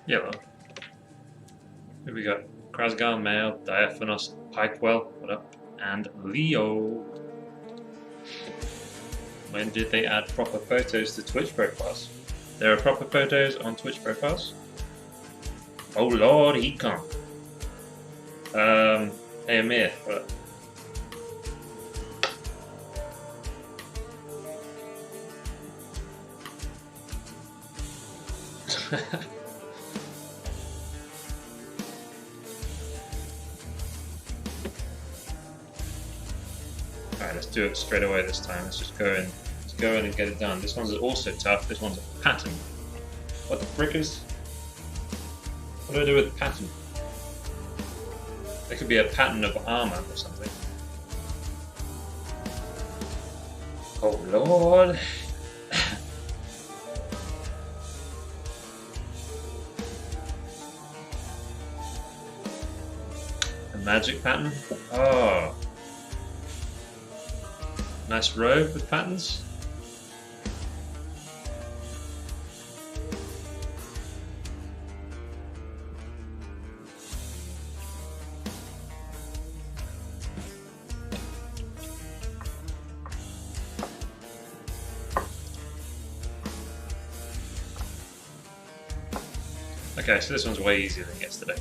Yellow. Here we got Krasgar, Male, Diaphanos, Pikewell, what up? And Leo. When did they add proper photos to Twitch profiles? There are proper photos on Twitch profiles? Oh lord, he come. Hey Amir, what up? Alright, let's do it straight away this time. Let's just go in and get it done. This one's also tough. This one's a pattern. What the frick is? What do I do with pattern? There could be a pattern of armor or something. Oh lord. A magic pattern? Oh. Nice robe with patterns. Okay, so this one's way easier than yesterday.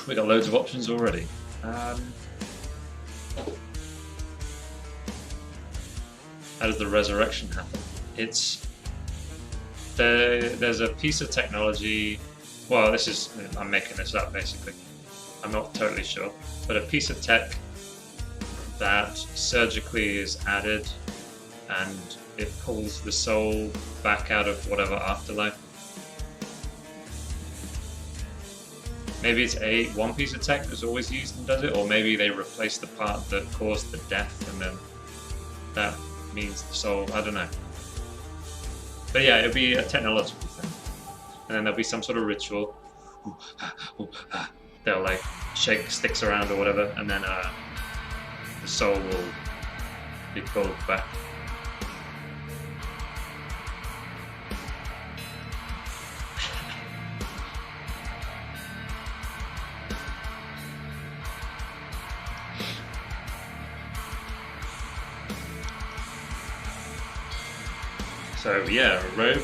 We got loads of options already. How does the resurrection happen? There's a piece of technology. Well, I'm making this up basically. I'm not totally sure, but a piece of tech that surgically is added, and it pulls the soul back out of whatever afterlife. Maybe it's one piece of tech that's always used and does it, or maybe they replace the part that caused the death, and then that means the soul. I don't know. But yeah, it'll be a technological thing, and then there'll be some sort of ritual. They'll like shake sticks around or whatever, and then the soul will be pulled back. So yeah, a robe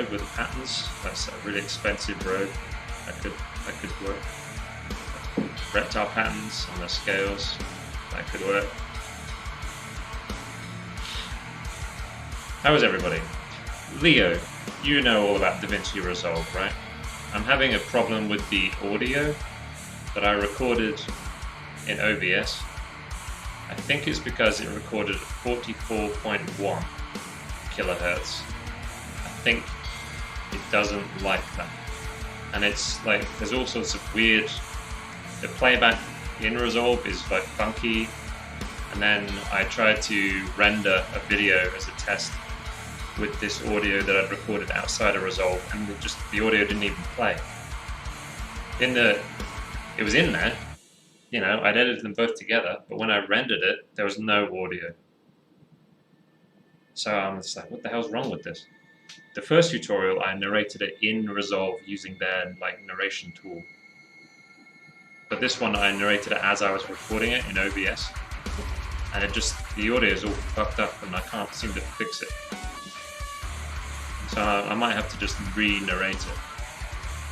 with patterns. That's a really expensive robe. That could work. Reptile patterns on the scales. That could work. How is everybody? Leo, you know all about DaVinci Resolve, right? I'm having a problem with the audio that I recorded in OBS. I think it's because it recorded at 44.1 kilohertz. I think it doesn't like that, and it's like there's all sorts of weird. The playback in Resolve is like funky, and then I tried to render a video as a test with this audio that I'd recorded outside of Resolve, and the audio didn't even play. It was in there, you know, I'd edited them both together, but when I rendered it, there was no audio. So I'm just like, what the hell's wrong with this? The first tutorial, I narrated it in Resolve using their like narration tool. But this one, I narrated it as I was recording it in OBS. And the audio is all fucked up and I can't seem to fix it. So I might have to just re-narrate it.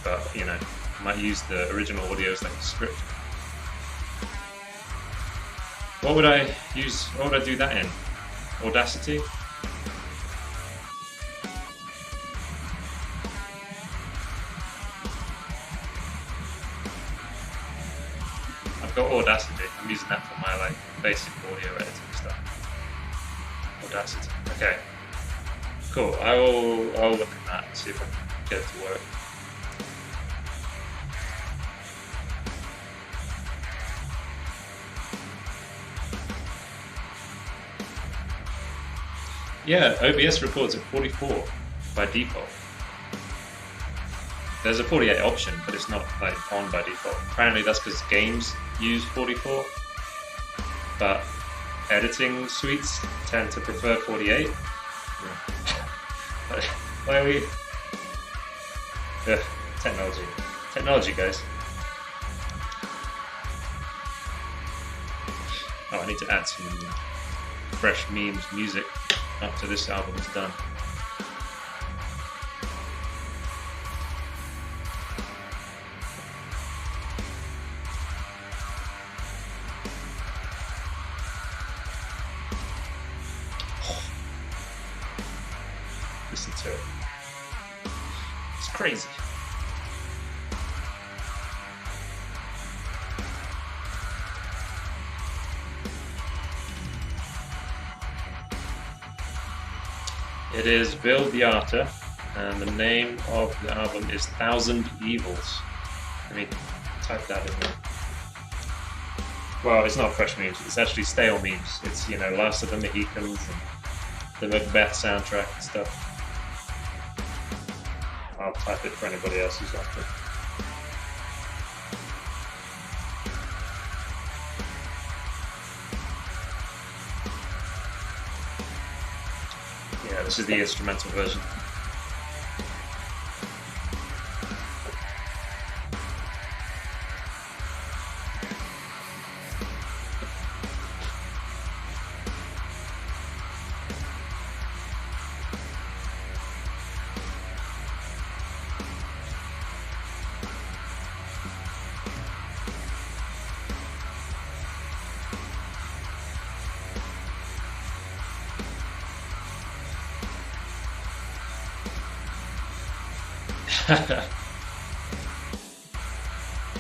But, you know, I might use the original audio as like a script. What would I do that in? Audacity? I've got Audacity. I'm using that for my like basic audio editing stuff. Audacity. Okay. Cool. I'll look at that and see if I can get it to work. Yeah, OBS records at 44 by default. There's a 48 option, but it's not like on by default. Apparently that's because games use 44, but editing suites tend to prefer 48. Why are we... Ugh, technology. Technology, guys. Oh, I need to add some fresh memes music after this album is done. Listen to it. It's crazy. It is Bill Beata, and the name of the album is Thousand Evils. Let me type that in there. Well, it's not fresh memes, it's actually stale memes. It's, you know, Last of the Mohicans and the Macbeth soundtrack and stuff. I'll type it for anybody else who's after it. Yeah, this is the instrumental version.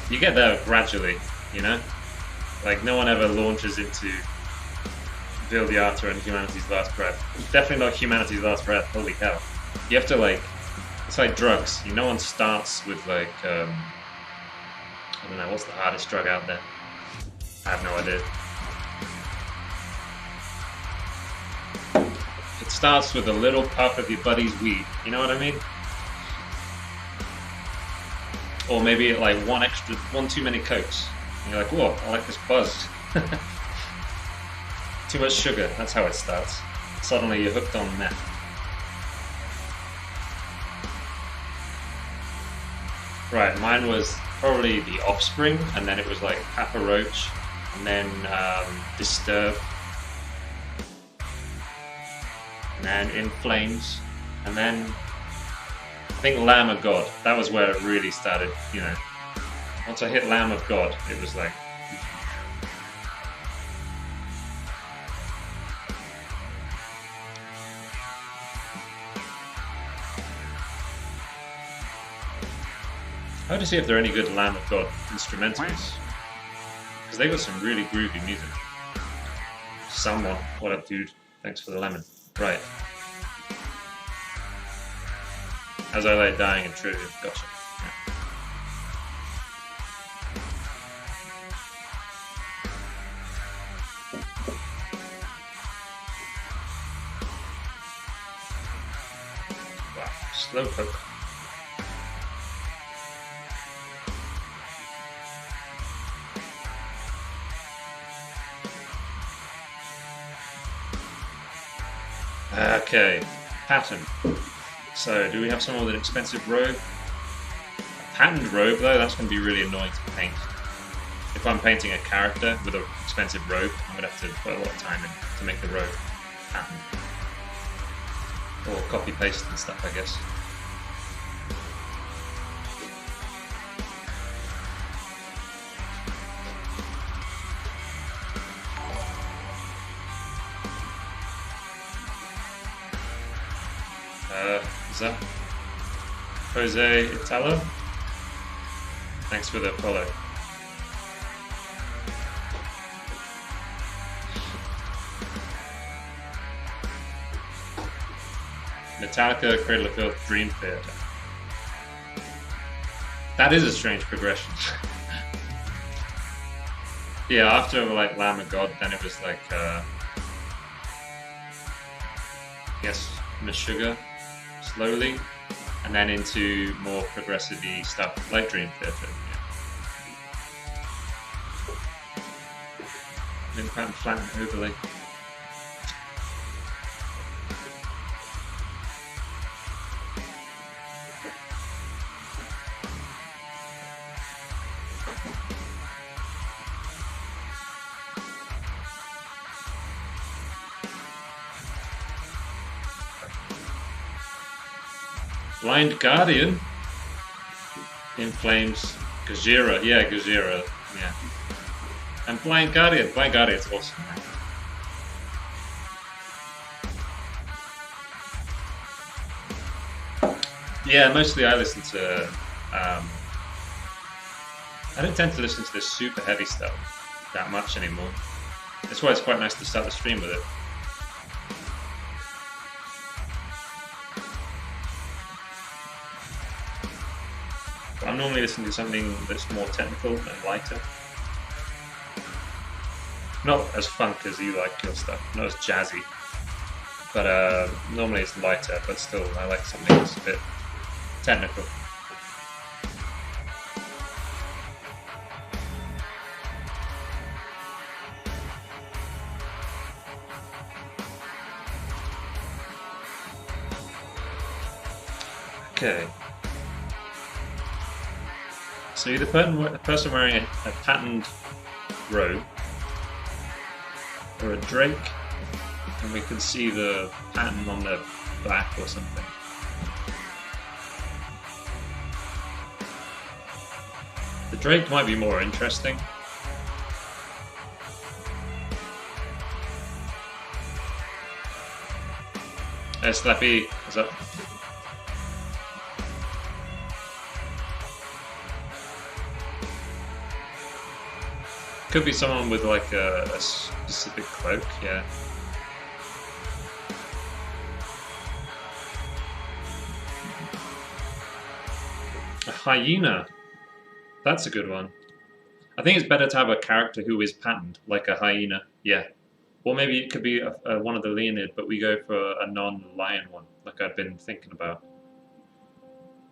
You get there gradually, you know? Like, no one ever launches into Bill Beata and Humanity's Last Breath. Definitely not Humanity's Last Breath, holy hell. You have to, like, it's like drugs. No one starts with, like, I don't know, what's the hardest drug out there? I have no idea. It starts with a little puff of your buddy's weed, you know what I mean? Or maybe like one too many Cokes. And you're like, whoa, I like this buzz. Too much sugar, that's how it starts. Suddenly you're hooked on meth. Right, mine was probably The Offspring, and then it was like Papa Roach, and then Disturbed, and then In Flames, and then I think Lamb of God. That was where it really started, you know. Once I hit Lamb of God, it was like... I have to see if there are any good Lamb of God instrumentals. Because they got some really groovy music. Someone, what up dude? Thanks for the lemon. Right. As I lay dying in trivia, gotcha. Yeah. Wow, slow poke. Okay, pattern. So, do we have someone with an expensive robe? A patterned robe, though, that's going to be really annoying to paint. If I'm painting a character with an expensive robe, I'm going to have to put a lot of time in to make the robe pattern. Or copy-paste and stuff, I guess. Is that Jose Italo? Thanks for the follow. Metallica, Cradle of Filth, Dream Theater. That is a strange progression. Yeah, after like Lamb of God, then it was like, I guess, Meshuggah. Slowly, and then into more progressive-y stuff like Dream Theater. Yeah. Min pattern, flatten, overlay. Blind Guardian. In Flames. Gajira. Yeah, Gajira. Yeah. And Blind Guardian. Blind Guardian's awesome. Yeah, mostly I listen to. I don't tend to listen to this super heavy stuff that much anymore. That's why it's quite nice to start the stream with it. But I'm normally listening to something that's more technical and lighter. Not as funk as you like your stuff, not as jazzy. But normally it's lighter, but still I like something that's a bit technical. Okay. So you're the person wearing a patterned robe, or a drake, and we can see the pattern on their back or something. The drake might be more interesting. Hey Slappy, what's up? Could be someone with like a specific cloak, yeah. A hyena. That's a good one. I think it's better to have a character who is patterned, like a hyena, yeah. Or maybe it could be one of the Leonid, but we go for a non-lion one, like I've been thinking about.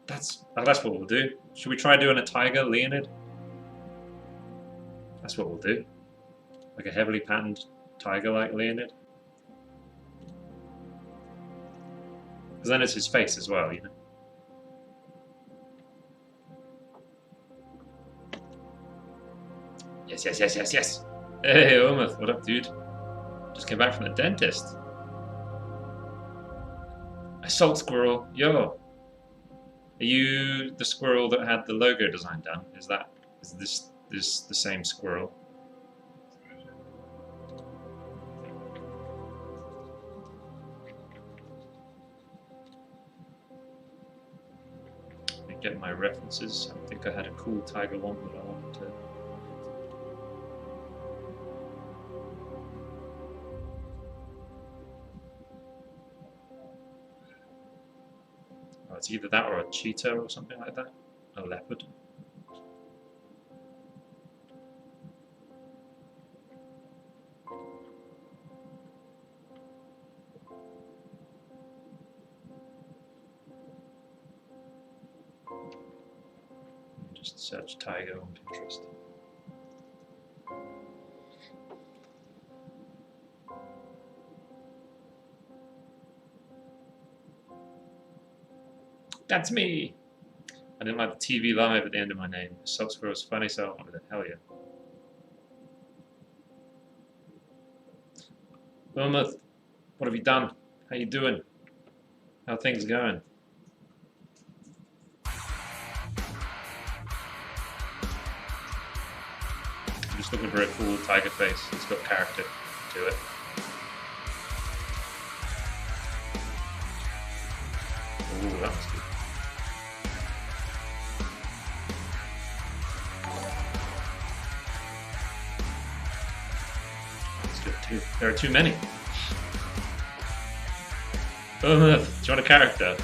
That's what we'll do. Should we try doing a tiger Leonid? That's what we'll do. Like a heavily patterned tiger like Leonid. Because then it's his face as well, you know. Yes, yes, yes, yes, yes. Hey, Omath, what up, dude? Just came back from the dentist. Assault squirrel, yo. Are you the squirrel that had the logo design done? Is this the same squirrel? Let me get my references. I think I had a cool tiger one that I wanted to. Oh, it's either that or a cheetah or something like that. A leopard. Just search tiger on Pinterest. That's me! I didn't like the TV live at the end of my name. Assault squirrel was funny, so I went with it. Hell yeah. Wilmoth, what have you done? How you doing? How are things going? I'm just looking for a cool tiger face. It's got character to it. Ooh, that was good. There are too many. Oh, do you want a character?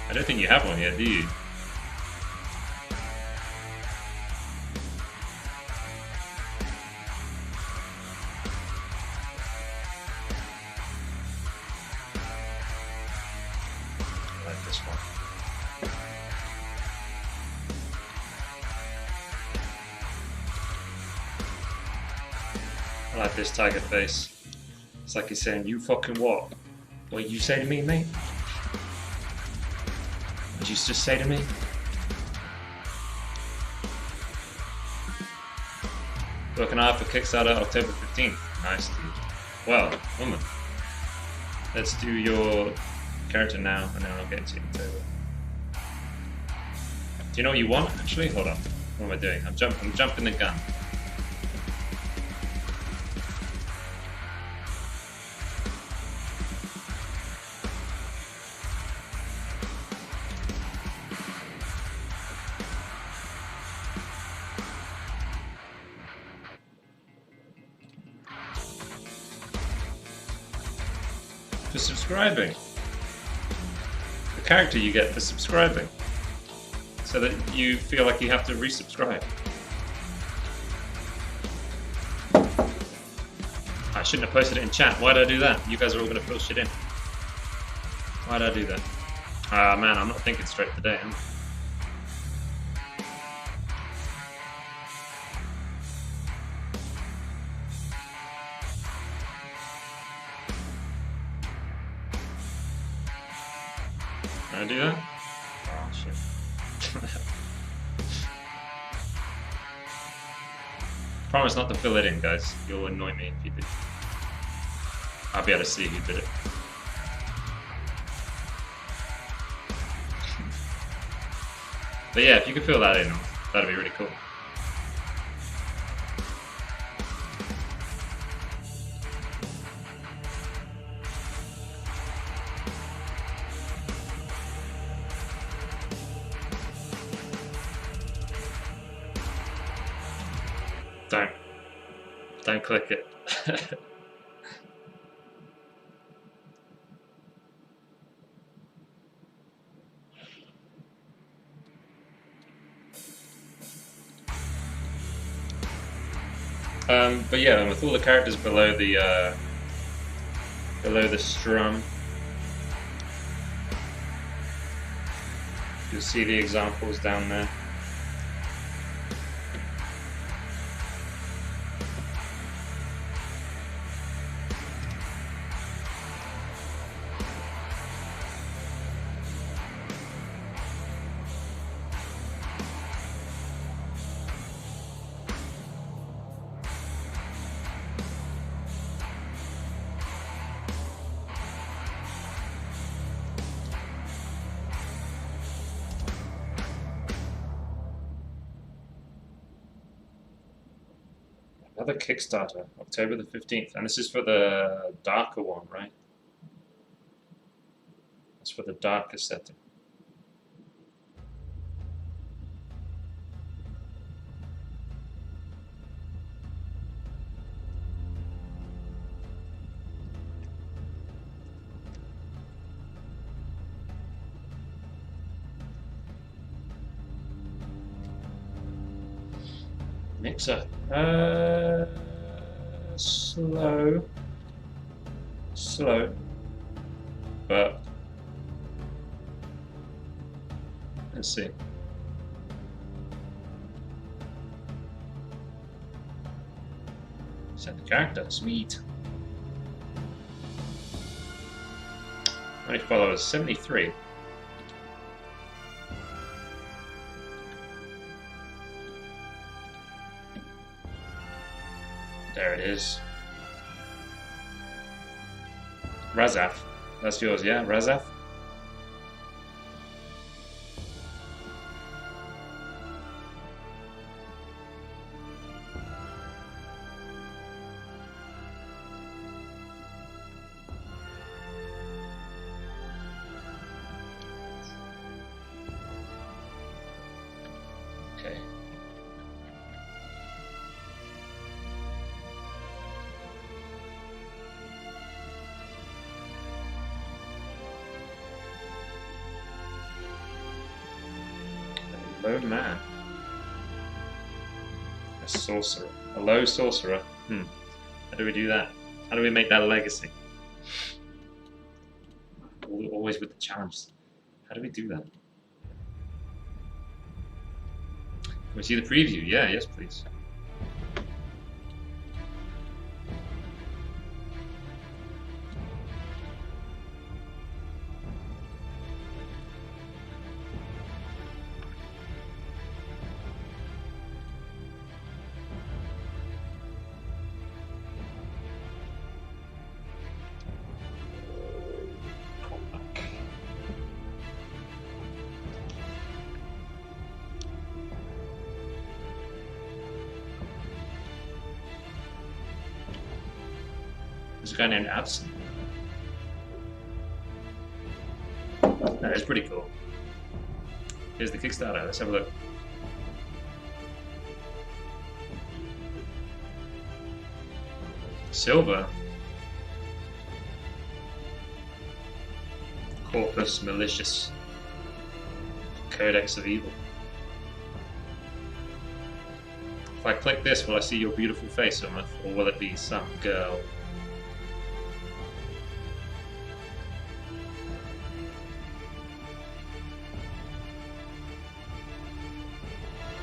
I don't think you have one yet, do you? I like this one. I like this tiger face. It's like he's saying, you fucking what? What you say to me, mate? What did you just say to me? Working hard for Kickstarter October 15th. Nice, dude. Well, woman. Let's do your character now, and then I'll get to you in October. Do you know what you want, actually? Hold on. What am I doing? I'm jumping the gun. For subscribing. The character you get for subscribing. So that you feel like you have to resubscribe. I shouldn't have posted it in chat. Why did I do that? You guys are all going to fill shit in. Why did I do that? Ah, man, I'm not thinking straight today, am I? Can I do that? Oh, shit. Promise not to fill it in, guys. You'll annoy me if you do. I'll be able to see who did it. But yeah, if you could fill that in, that'd be really cool. Don't click it. But yeah, with all the characters below the strum, you'll see the examples down there. Another Kickstarter, October the 15th, and this is for the darker one, right? It's for the darker setting. Mixer. Slow, but let's see. Set the character, sweet. How many followers? 73. There it is. Razaf. That's yours, yeah? Razaf? Okay. Low man. A sorcerer. A low sorcerer. How do we do that? How do we make that a legacy? Always with the challenge. How do we do that? Can we see the preview? Yeah, yes please. There's a guy named Absent. That is pretty cool. Here's the Kickstarter. Let's have a look. Silver. Corpus Malicious. Codex of Evil. If I click this, will I see your beautiful face, Umeth, or will it be some girl?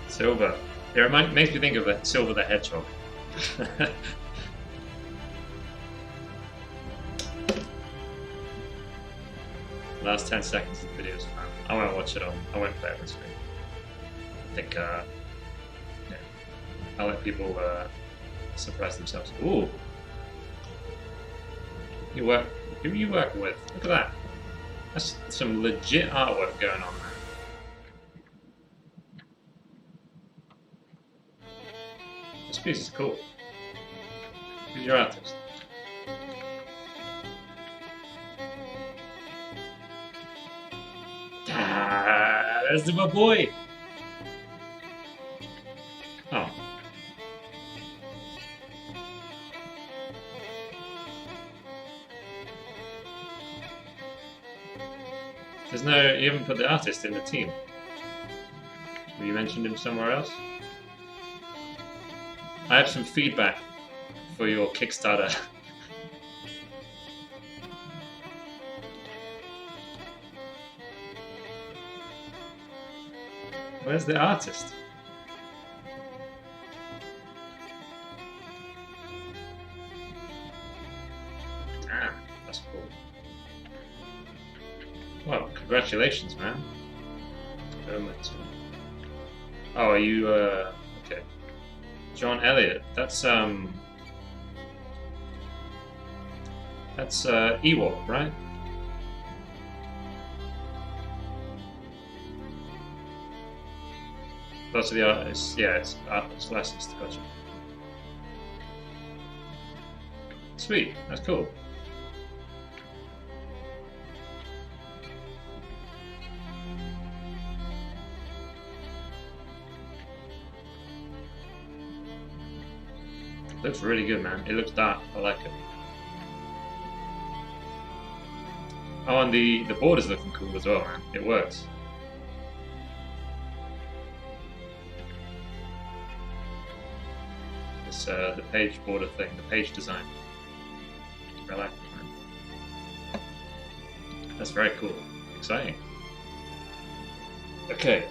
Silver. It makes me think of Silver the Hedgehog. Last 10 seconds of the video is fine. I won't watch it on. I won't play it on screen. I think, yeah. I'll let people surprise themselves. Ooh. Who are you working with? Look at that. That's some legit artwork going on there. This piece is cool. Who's your artist? There's my boy! Oh. There's no... You haven't put the artist in the team. Have you mentioned him somewhere else? I have some feedback for your Kickstarter. Where's the artist? Damn, that's cool. Well, congratulations, man. Oh, are you, okay. John Elliott, that's Ewok, right? Those are the artists. Yeah, it's artist licensed. Gotcha. Sweet, that's cool. Looks really good, man. It looks dark. I like it. Oh, and the border's looking cool as well, man. It works. The page border thing, the page design. I like it, man. That's very cool. Exciting. Okay,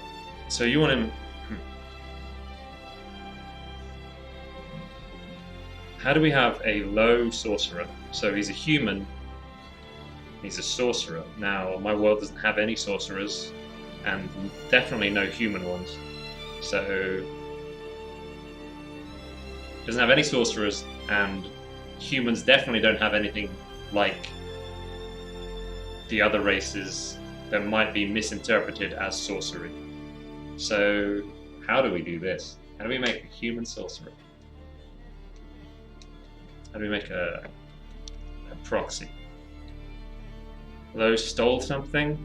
so you want him... How do we have a low sorcerer? So he's a human, he's a sorcerer. Now, my world doesn't have any sorcerers, and definitely no human ones. So... doesn't have any sorcerers, and humans definitely don't have anything like the other races that might be misinterpreted as sorcery. So how do we do this? How do we make a human sorcerer? How do we make a proxy? Lowe stole something.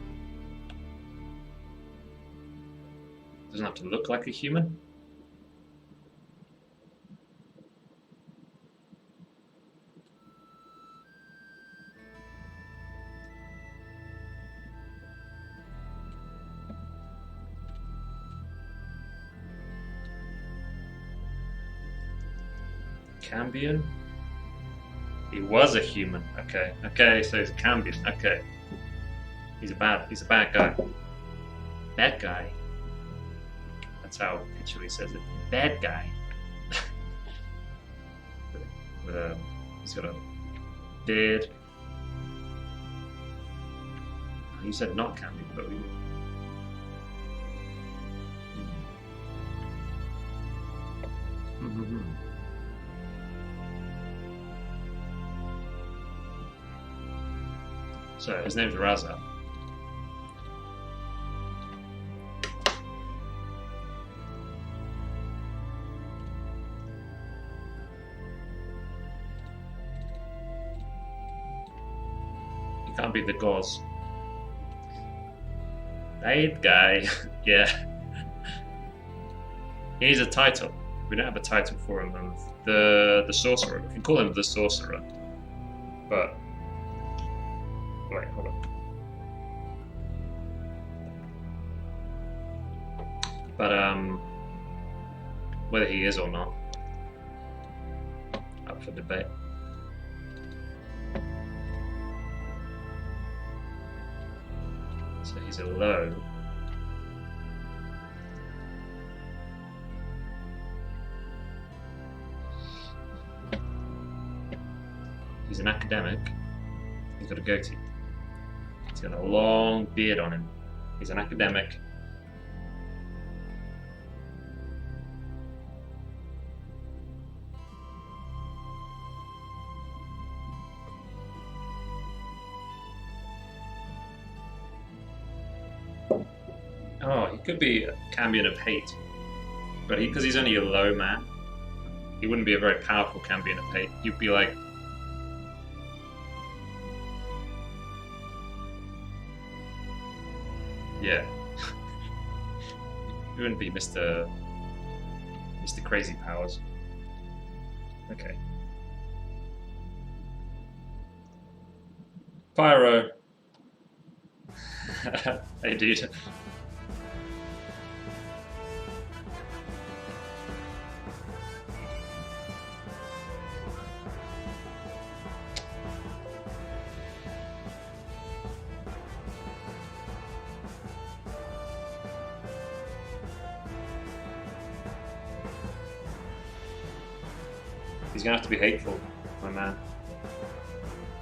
Doesn't have to look like a human. Cambion? He was a human. Okay. Okay, so he's a Cambion. Okay. He's a bad guy. Bad guy. That's how Pichuli says it. Bad guy. He's got a beard. You said not Cambion, but we... So his name's Raza. Can't be the Gauze. Bad guy. Yeah. He needs a title. We don't have a title for him. The Sorcerer. We can call him the Sorcerer. But wait, hold on. But whether he is or not, up for debate. So he's a low. He's an academic. He's got a goatee. He's got a long beard on him. He's an academic. Oh, he could be a Cambion of Hate, but because he's only a low man, he wouldn't be a very powerful Cambion of Hate. He'd be like, yeah, he wouldn't be Mr. Crazy Powers. Okay. Pyro. Hey, dude. He's gonna have to be hateful, my man.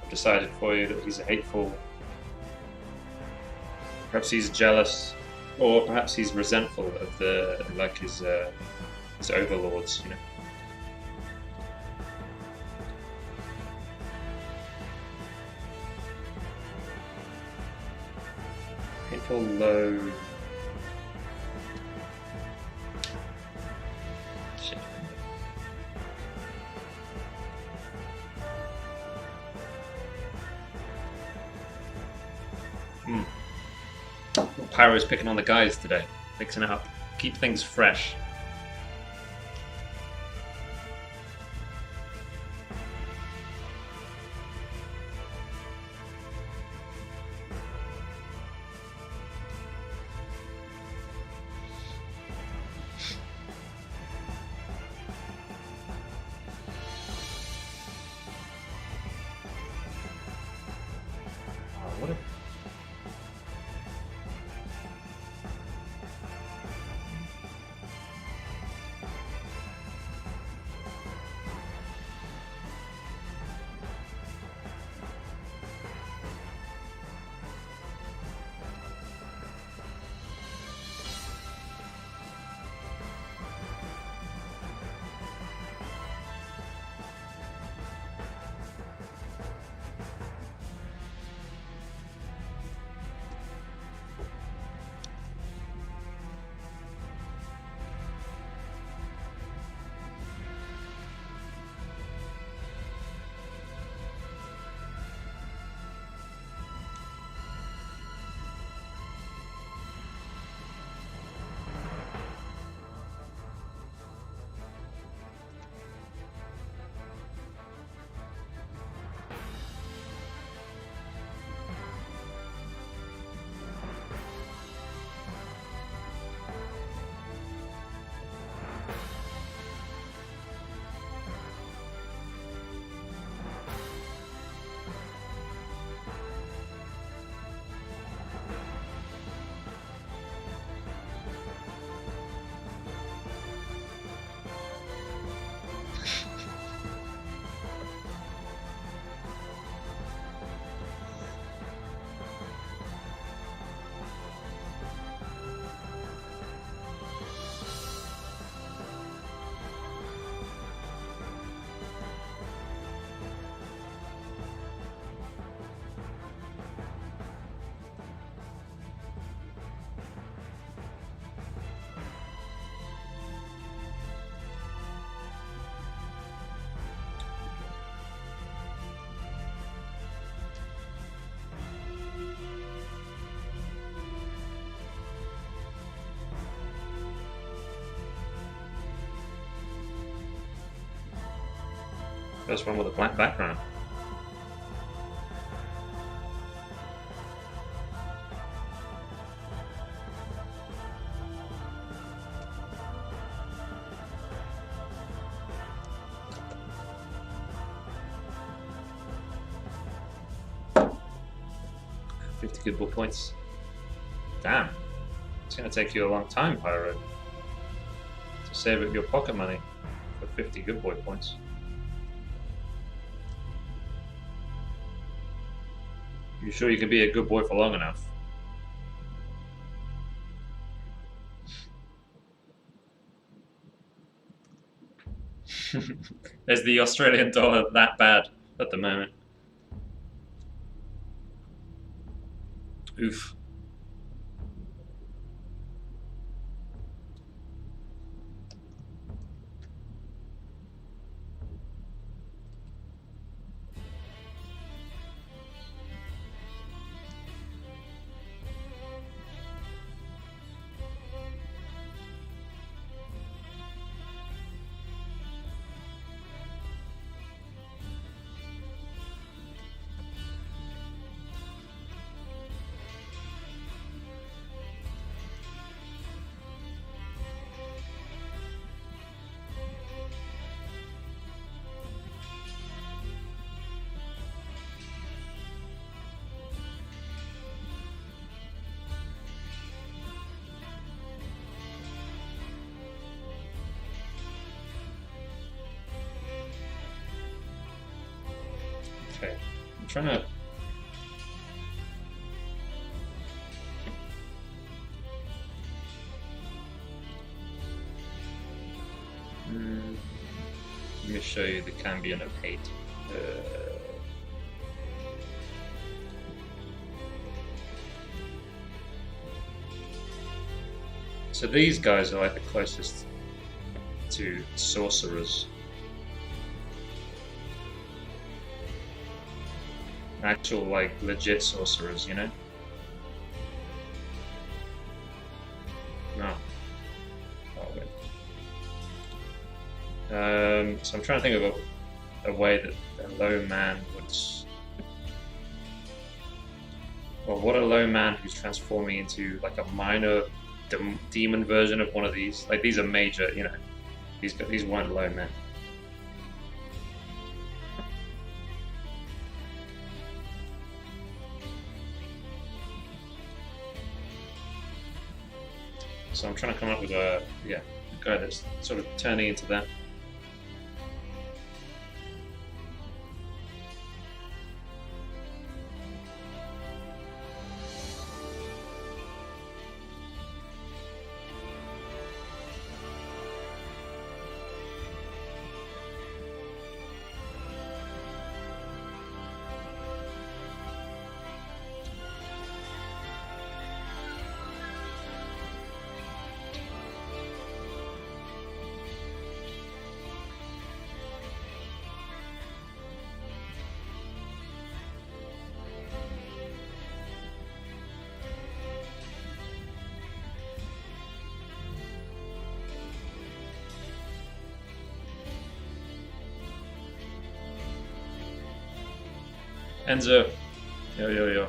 I've decided for you that he's hateful. Perhaps he's jealous, or perhaps he's resentful of his overlords, you know. Hateful, low. Shit. Pyro's picking on the guys today, mixing it up, keep things fresh. What a First one with a black background. Good ball points. Damn. It's going to take you a long time, Pyro, to save up your pocket money for 50 good boy points. You sure you can be a good boy for long enough? Is the Australian dollar that bad at the moment? Oof. Okay, I'm trying to... Let me show you the Cambion of Hate. So these guys are like the closest to sorcerers. Actual, like, legit sorcerers, you know? No. Oh, wait. So I'm trying to think of a way that a low man would... Or what a low man who's transforming into, like, a minor demon version of one of these. Like, these are major, you know. These weren't low men. So I'm trying to come up with a guy that's sort of turning into that. Enzo. Yo, yo, yo.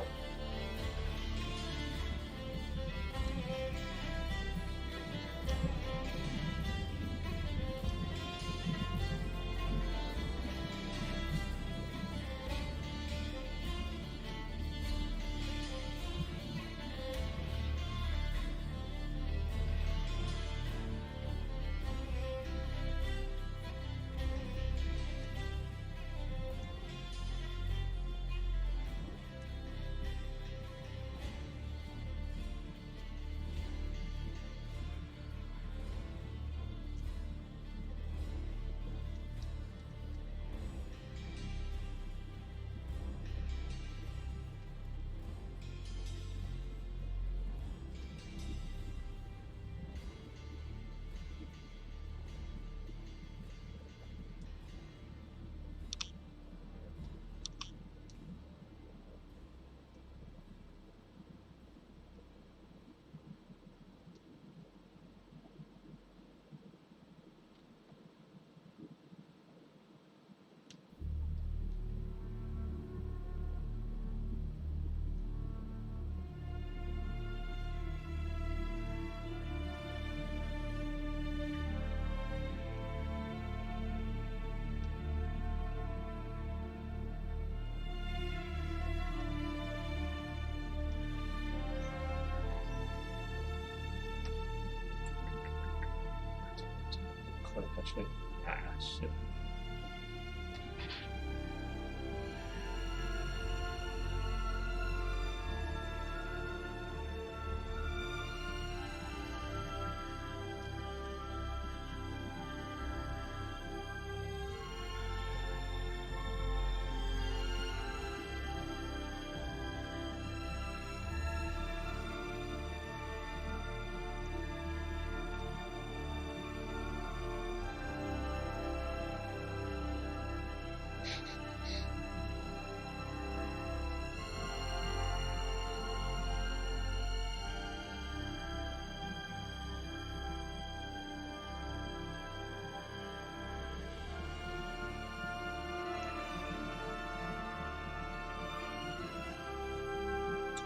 actually. Ah, shit.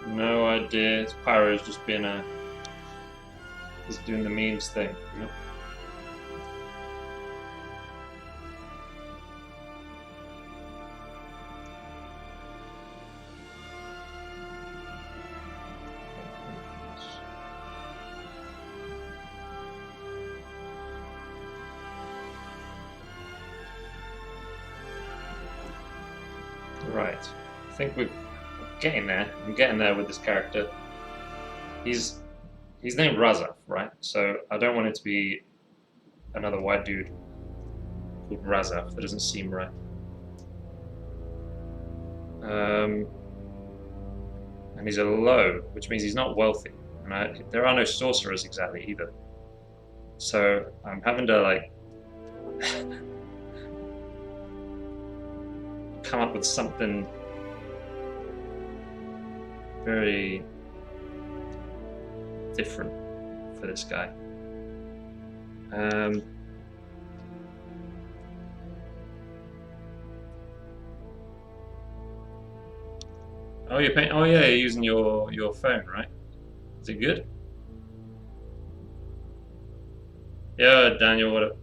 No idea. Pyro's just been he's doing the memes thing. You know? Right. I think we're getting there. I'm getting there with this character. He's named Razaf, right? So I don't want it to be another white dude called Razaf. That doesn't seem right. And he's a low, which means he's not wealthy. And there are no sorcerers exactly either. So I'm having to like come up with something very different for this guy. Oh, you're paying. Oh, yeah, you're using your phone, right? Is it good? Yeah, Daniel, what up?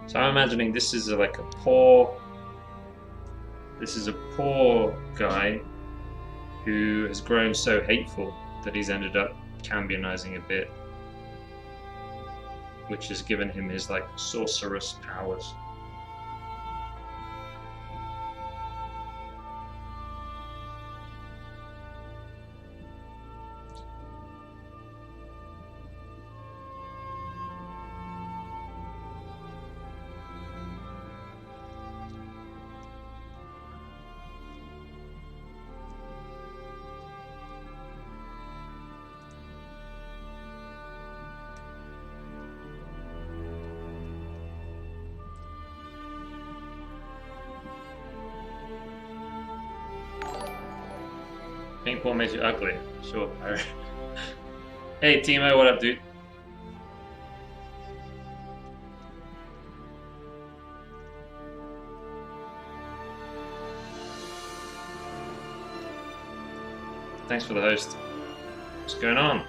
So I'm imagining this is like a poor. This is a poor guy who has grown so hateful that he's ended up Cambionizing a bit, which has given him his like sorceress powers. Paintball makes you ugly. Sure. Hey Timo, what up, dude? Thanks for the host. What's going on?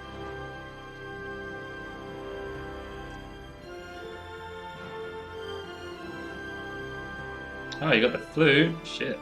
Oh, you got the flu? Shit.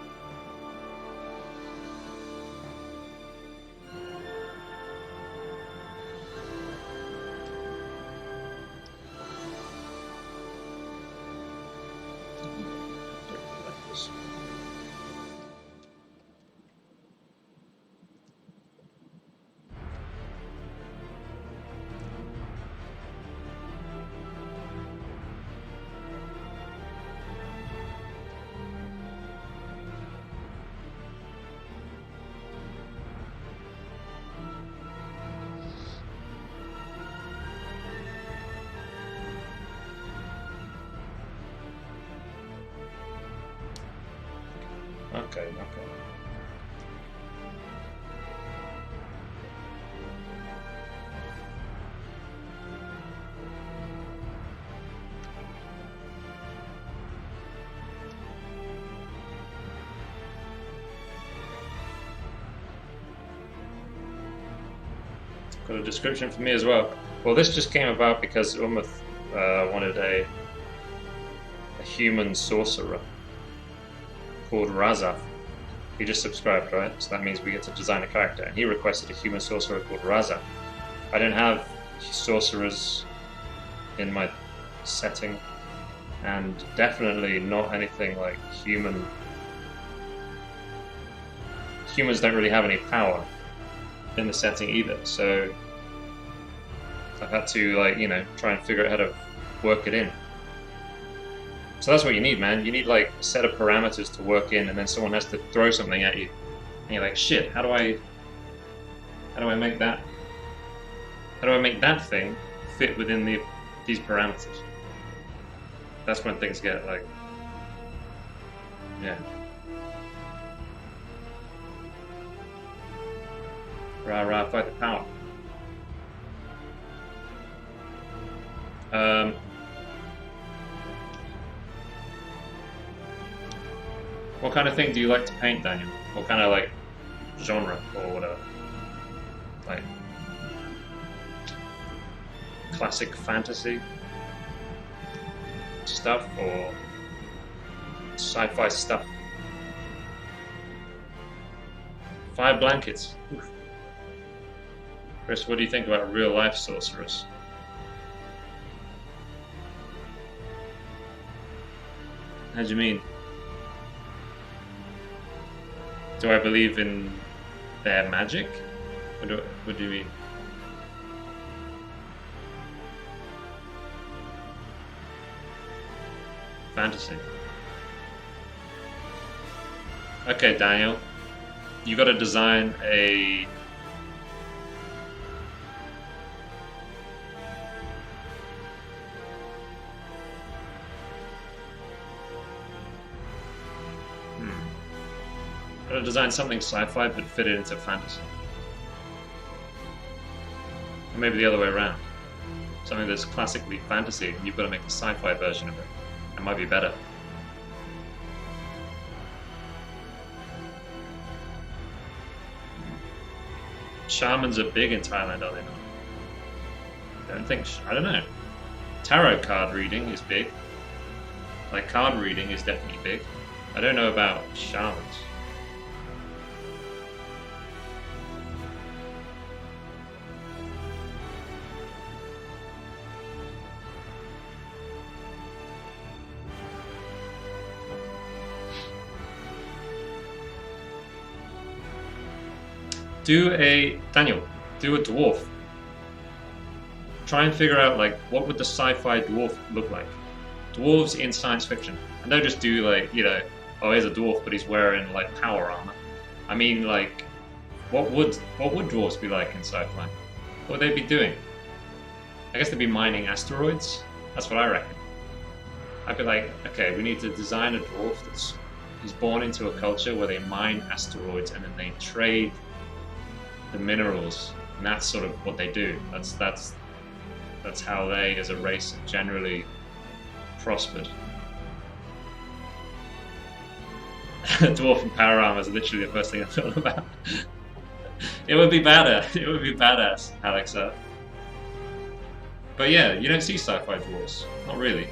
Okay. Got a description for me as well. Well, this just came about because Umeth wanted a human sorcerer called Razaf. He just subscribed, right? So that means we get to design a character. And he requested a human sorcerer called Raza. I don't have sorcerers in my setting, and definitely not anything like human. Humans don't really have any power in the setting either, so I've had to, like, you know, try and figure out how to work it in. So that's what you need, man. You need like a set of parameters to work in, and then someone has to throw something at you, and you're like, shit, how do I make that? How do I make that thing fit within these parameters? That's when things get like, yeah. Rah rah, fight the power. What kind of thing do you like to paint, Daniel? What kind of like genre or whatever? Like classic fantasy stuff or sci-fi stuff? 5 blankets. Oof. Chris, what do you think about real life sorcerers? How do you mean? Do I believe in their magic? What do you mean? Fantasy. Okay, Daniel. You got to design a... Got to design something sci-fi but fit it into fantasy. Or maybe the other way around. Something that's classically fantasy, and you've got to make a sci-fi version of it. It might be better. Shamans are big in Thailand, are they not? I don't know. Tarot card reading is big. Like, card reading is definitely big. I don't know about shamans. Daniel, do a dwarf. Try and figure out, like, what would the sci-fi dwarf look like? Dwarves in science fiction. And don't just do, like, you know, oh, here's a dwarf, but he's wearing, like, power armor. I mean, like, what would dwarves be like in sci-fi? What would they be doing? I guess they'd be mining asteroids. That's what I reckon. I'd be like, okay, we need to design a dwarf he's born into a culture where they mine asteroids and then they trade the minerals, and that's sort of what they do. That's how they, as a race, have generally prospered. Dwarf and power armor is literally the first thing I thought about. It would be badass. It would be badass, Alexa. But yeah, you don't see sci-fi dwarves. Not really.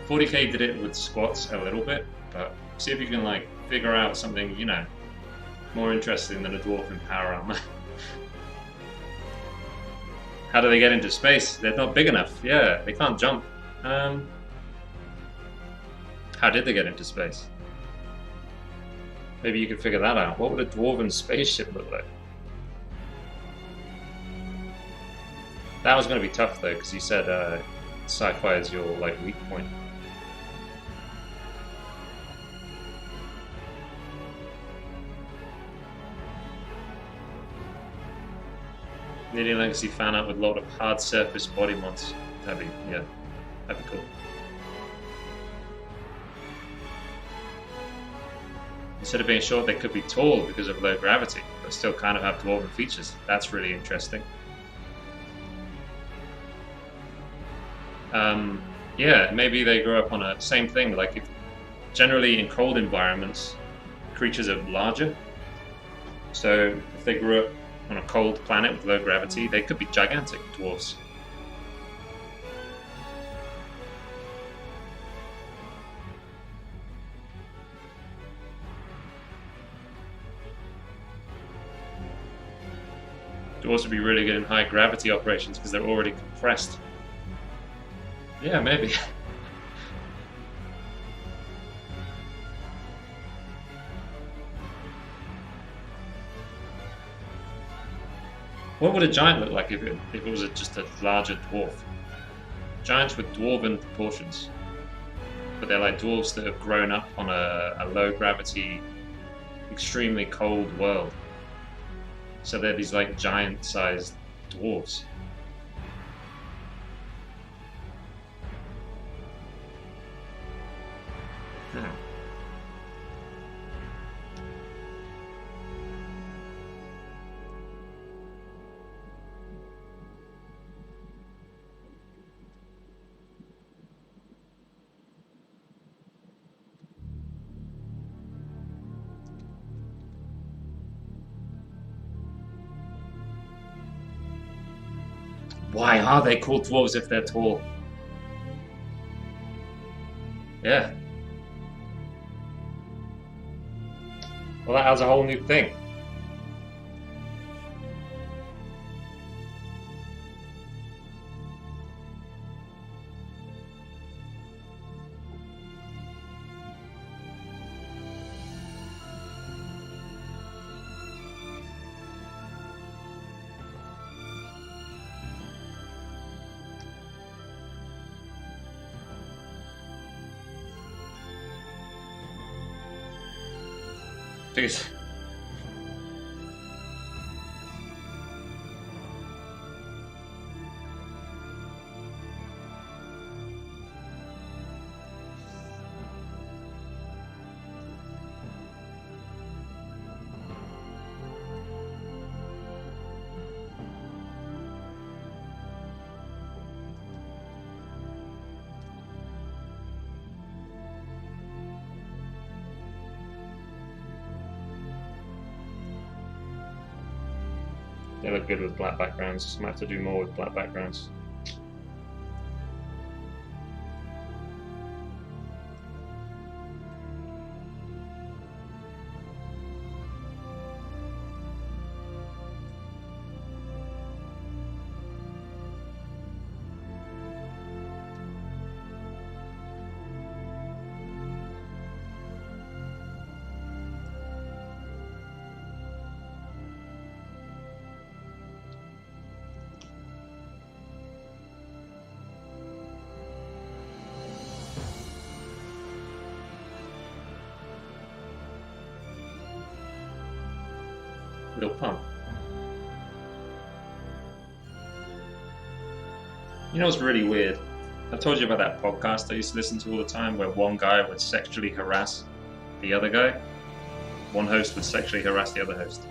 40k did it with squats a little bit, but see if you can, like, figure out something, you know, more interesting than a dwarf in power armor. How do they get into space? They're not big enough. Yeah, they can't jump. How did they get into space? Maybe you could figure that out. What would a dwarven spaceship look like? That was going to be tough though, because you said sci-fi is your, like, weak point. Needing Legacy fan art with a lot of hard surface body mods. That'd be cool. Instead of being short, they could be tall because of low gravity, but still kind of have dwarven features. That's really interesting. Yeah, maybe they grew up on a same thing. Like, generally in cold environments, creatures are larger. So if they grew up on a cold planet with low gravity, they could be gigantic dwarves. Could also be really good in high gravity operations because they're already compressed. Yeah, maybe. What would a giant look like if it was just a larger dwarf? Giants with dwarven proportions. But they're like dwarves that have grown up on a low gravity, extremely cold world. So they're these like giant sized dwarves. Why are they called dwarves if they're tall? Yeah. Well, that adds a whole new thing. Because they look good with black backgrounds. I might have to do more with black backgrounds. Lil Pump. You know what's really weird? I've told you about that podcast I used to listen to all the time where one guy would sexually harass the other guy. One host would sexually harass the other host.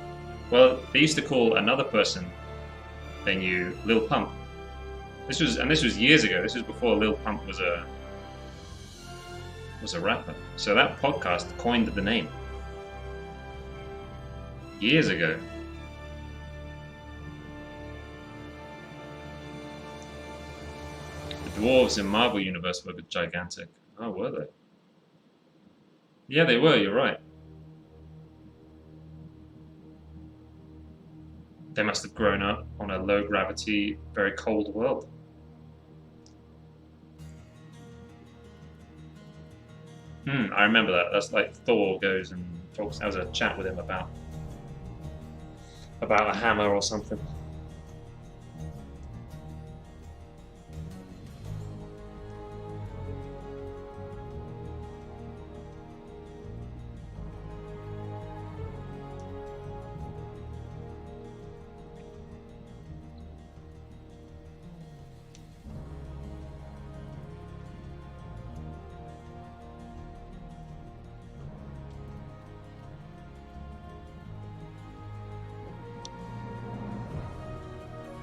Well, they used to call another person they knew Lil Pump. This was years ago. This was before Lil Pump was a rapper. So that podcast coined the name. Years ago. The dwarves in Marvel Universe were gigantic. Oh, were they? Yeah, they were, you're right. They must have grown up on a low gravity, very cold world. I remember that. That's like Thor goes and talks, has a chat with him about a hammer or something.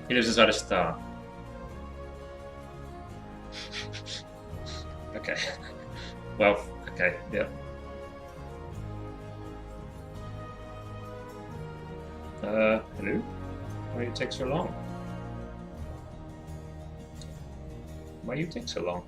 He lives inside a star. Okay. Well, okay, yeah. Hello? Why you take so long? Why you take so long?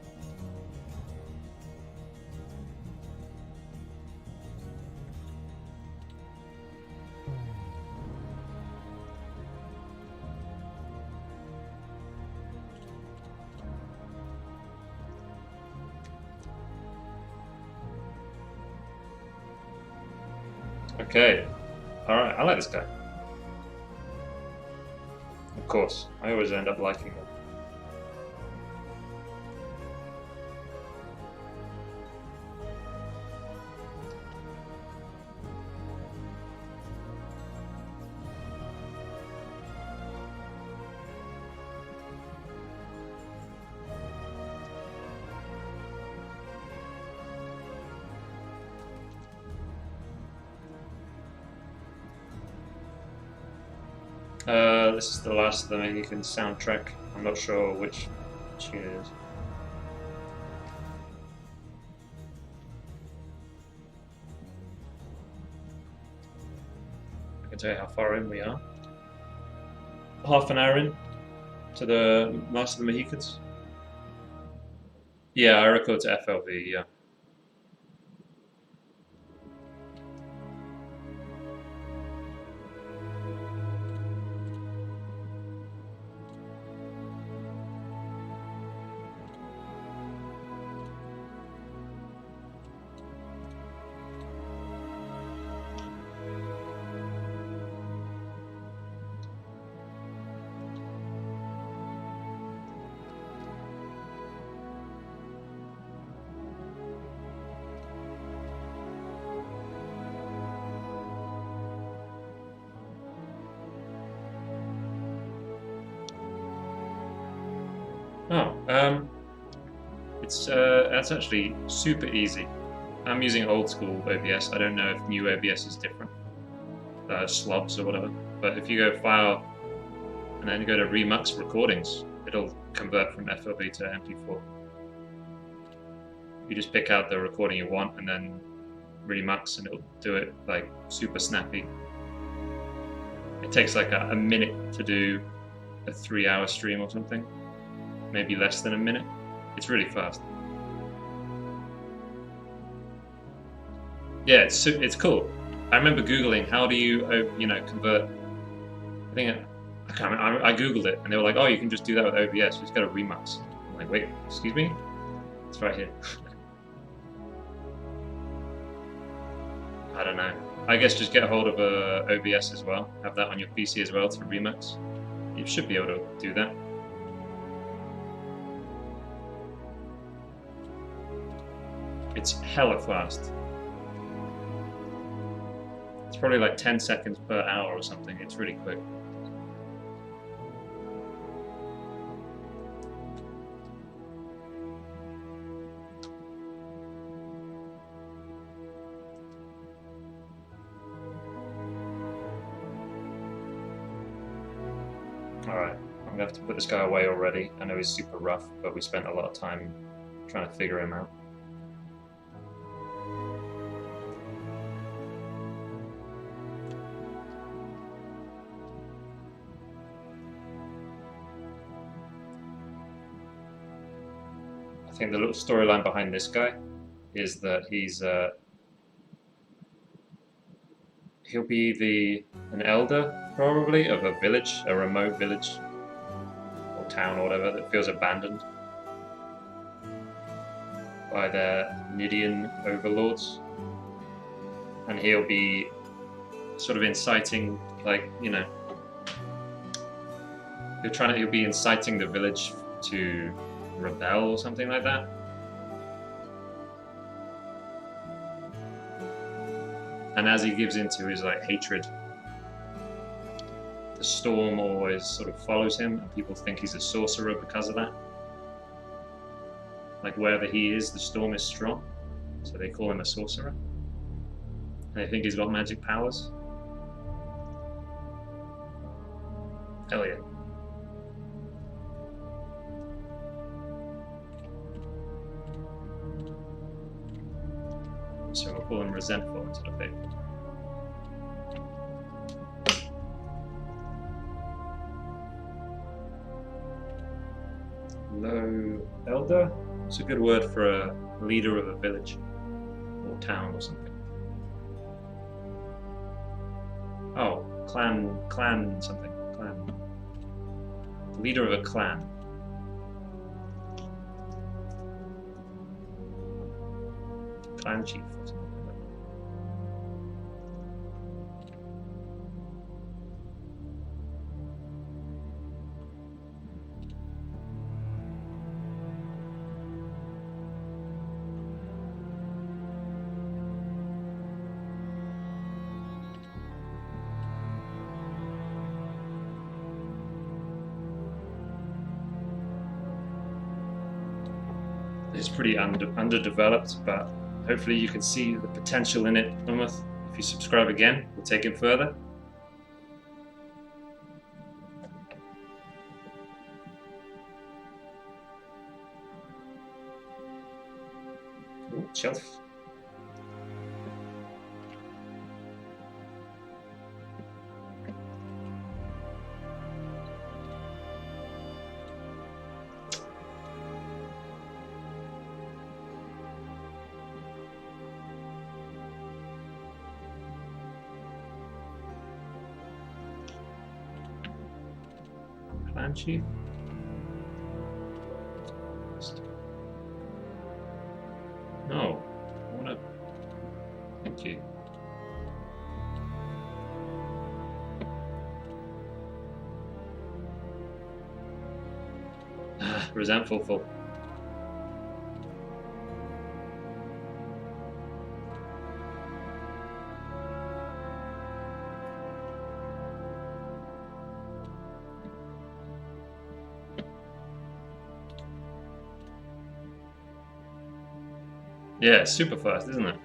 Okay. Alright, I like this guy. Of course, I always end up liking him. This is the last of the Mexican soundtrack. I'm not sure which tune it is. I can tell you how far in we are. Half an hour in to the Last of the Mohicans. Yeah, I record to FLV, yeah. Oh, it's that's actually super easy. I'm using old school OBS. I don't know if new OBS is different, slobs or whatever. But if you go File and then go to Remux Recordings, it'll convert from FLV to MP4. You just pick out the recording you want and then Remux, and it'll do it like super snappy. It takes like a minute to do a 3-hour stream or something. Maybe less than a minute. It's really fast. Yeah, it's cool. I remember Googling how do you convert. I think I Googled it and they were like, oh, you can just do that with OBS. You just got to Remux. I'm like, wait, excuse me? It's right here. I don't know. I guess just get a hold of OBS as well. Have that on your PC as well to Remux. You should be able to do that. It's hella fast. It's probably like 10 seconds per hour or something. It's really quick. Alright, I'm gonna have to put this guy away already. I know he's super rough, but we spent a lot of time trying to figure him out. I think the little storyline behind this guy is that he'll be an elder probably of a village, a remote village or town or whatever that feels abandoned by their Nidian overlords, and he'll be sort of inciting, like, he'll be inciting the village to rebel or something like that. And as he gives into his hatred, the storm always sort of follows him, and people think he's a sorcerer because of that. Like wherever he is, the storm is strong, so they call him a sorcerer. And they think he's got magic powers. Hell yeah. So we'll call him resentful instead of faithful. Low elder? It's a good word for a leader of a village or town or something. Oh, clan something. Clan. Leader of a clan. Clan chief or something like that. is pretty underdeveloped, but hopefully you can see the potential in it, Umeth. If you subscribe again, we'll take it further. Ooh, shelf. Clan chief. No, I want to. Thank you. Resentful. Yeah, it's super fast, isn't it?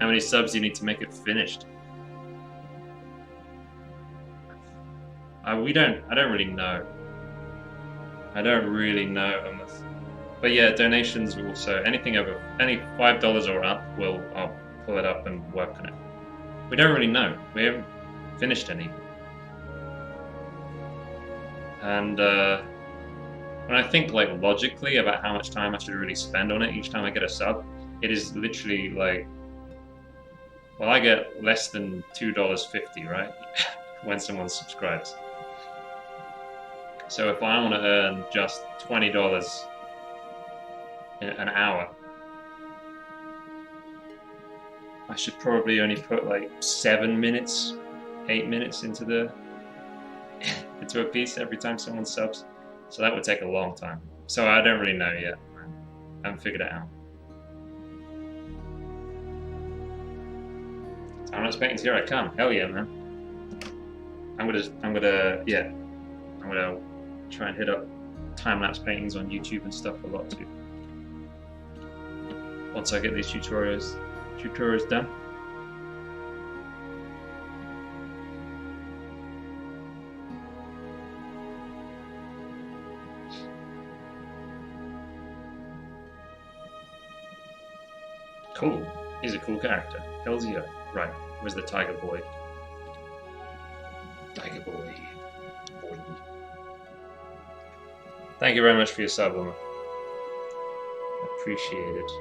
How many subs do you need to make it finished? I don't really know. I don't really know. But yeah, donations will also any $5 or up I'll pull it up and work on it. We don't really know. We haven't finished any. And when I think like logically about how much time I should really spend on it each time I get a sub, it is literally like, well, I get less than $2.50, right? when someone subscribes. So if I want to earn just $20 in an hour, I should probably only put like 7 minutes, 8 minutes into a piece every time someone subs. So that would take a long time. So I don't really know yet. I haven't figured it out. Time-lapse paintings, here I come. Hell yeah, man. I'm gonna try and hit up time-lapse paintings on YouTube and stuff a lot too. Once I get these tutorials done. Cool. He's a cool character. Hell's yeah. Right. Where's the Tiger Boy? Tiger Boy. Thank you very much for your sub, woman. Appreciate it.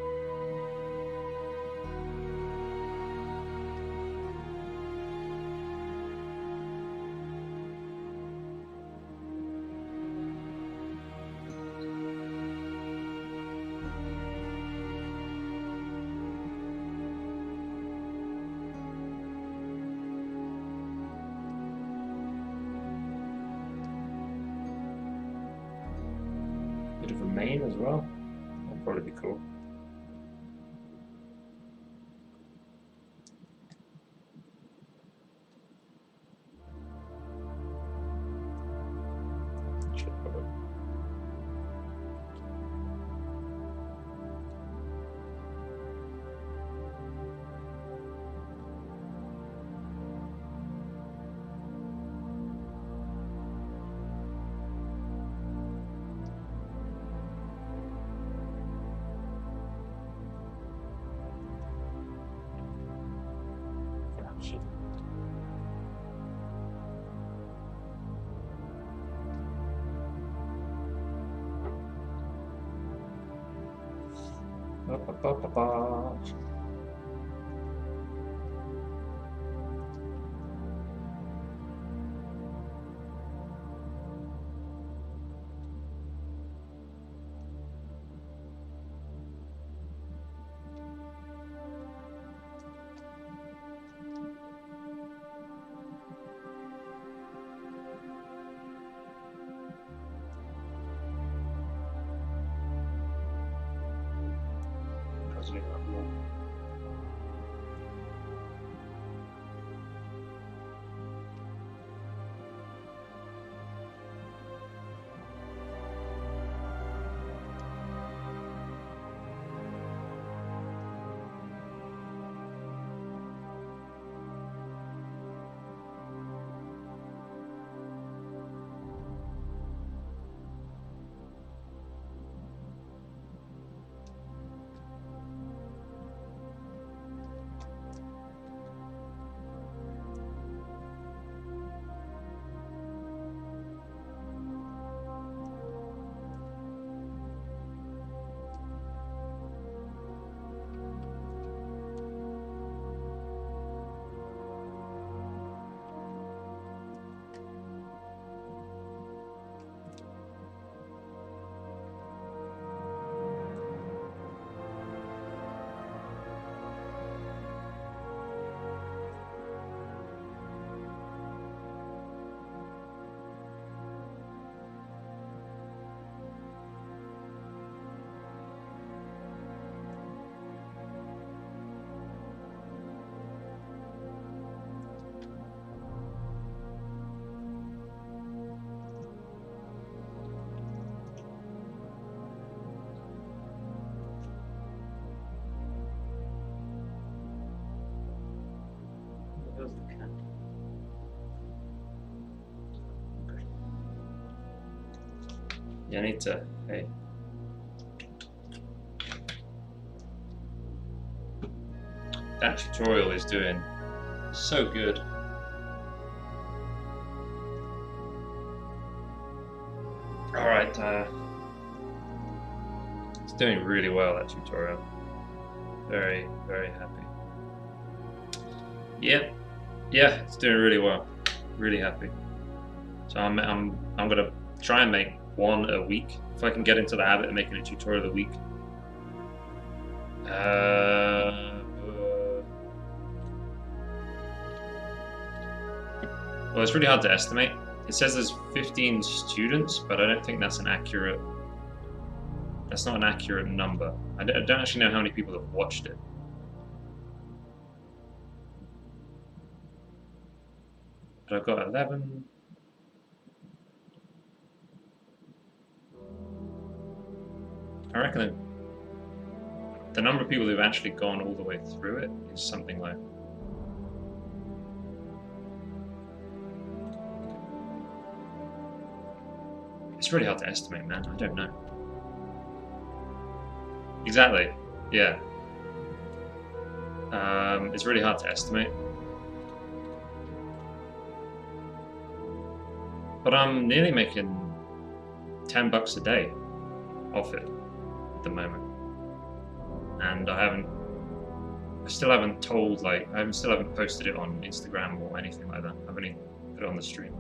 Bit of a mane as well. That'll probably be cool. I need to, hey. That tutorial is doing so good. Alright, it's doing really well, that tutorial. Very, very happy. Yep, yeah, it's doing really well. Really happy. So I'm gonna try and make one a week if I can get into the habit of making a tutorial a week. Well, it's really hard to estimate. It says there's 15 students, but I don't think that's an accurate. That's not an accurate number. I don't actually know how many people have watched it. But I've got 11. I reckon the number of people who've actually gone all the way through it is something like. It's really hard to estimate, man. I don't know. Exactly. Yeah. It's really hard to estimate. But I'm nearly making $10 a day off it at the moment. And I still haven't told, like, still haven't posted it on Instagram or anything like that. I've only put it on the stream.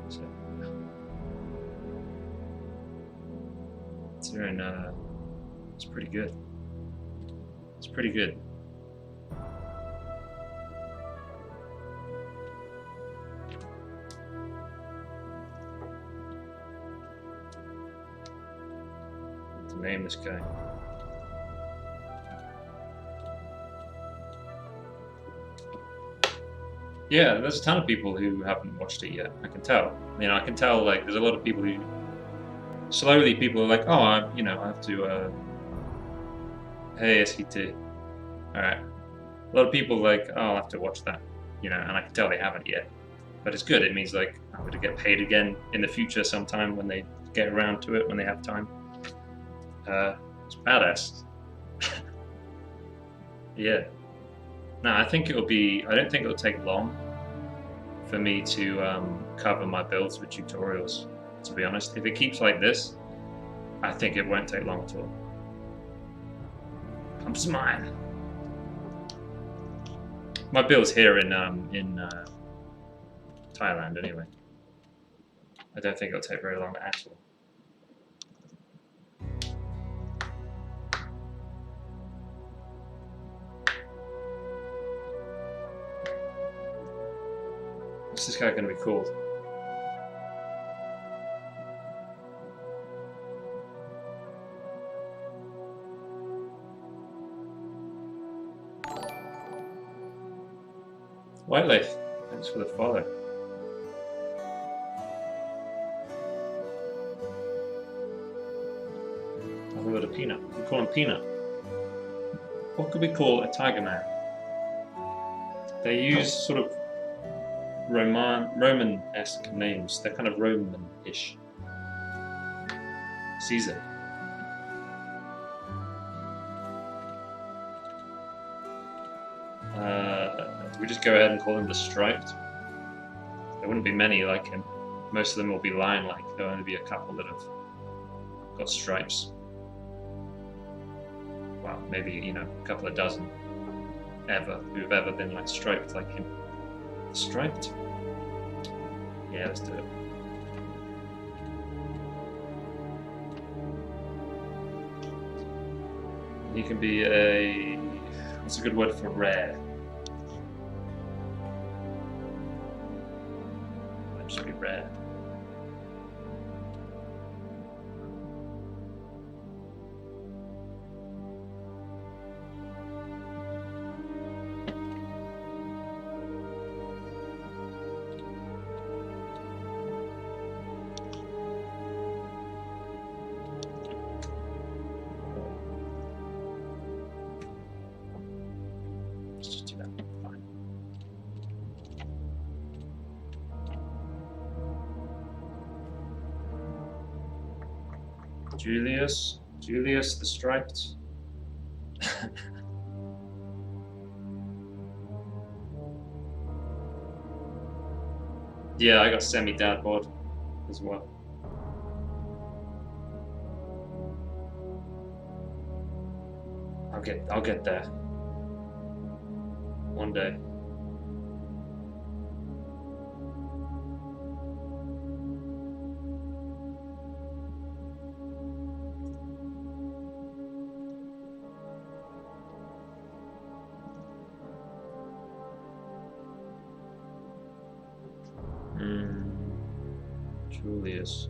So, it's pretty good. It's pretty good. To name this guy. Yeah, there's a ton of people who haven't watched it yet. I can tell. You know, I can tell. Like, there's a lot of people who slowly people are like, oh, I have to. Hey, SVT. All right. A lot of people like, oh, I'll have to watch that. You know, and I can tell they haven't yet. But it's good. It means like I'm going to get paid again in the future sometime when they get around to it, when they have time. It's badass. Yeah. No, I think it'll be. I don't think it'll take long for me to cover my builds with tutorials. To be honest, if it keeps like this, I think it won't take long at all. I'm smiling. My build's here in Thailand anyway. I don't think it'll take very long at all. What's this guy going to be called? Whiteleaf, thanks for the follow. I'll go to Peanut. We call him Peanut. What could we call a tiger man? They use sort of Roman-esque names. They're kind of Roman-ish. Caesar. We just go ahead and call him the Striped. There wouldn't be many like him. Most of them will be lion-like. There'll only be a couple that have got stripes. Well, maybe, you know, a couple of dozen who've ever been like striped like him. Striped? Yeah, let's do it. He can be a... what's a good word for rare? Might just be rare. Julius the Striped. Yeah, I got semi-dad bod as well. I'll get there. One day. Julius.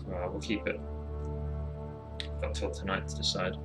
We'll keep it. Got till tonight to decide.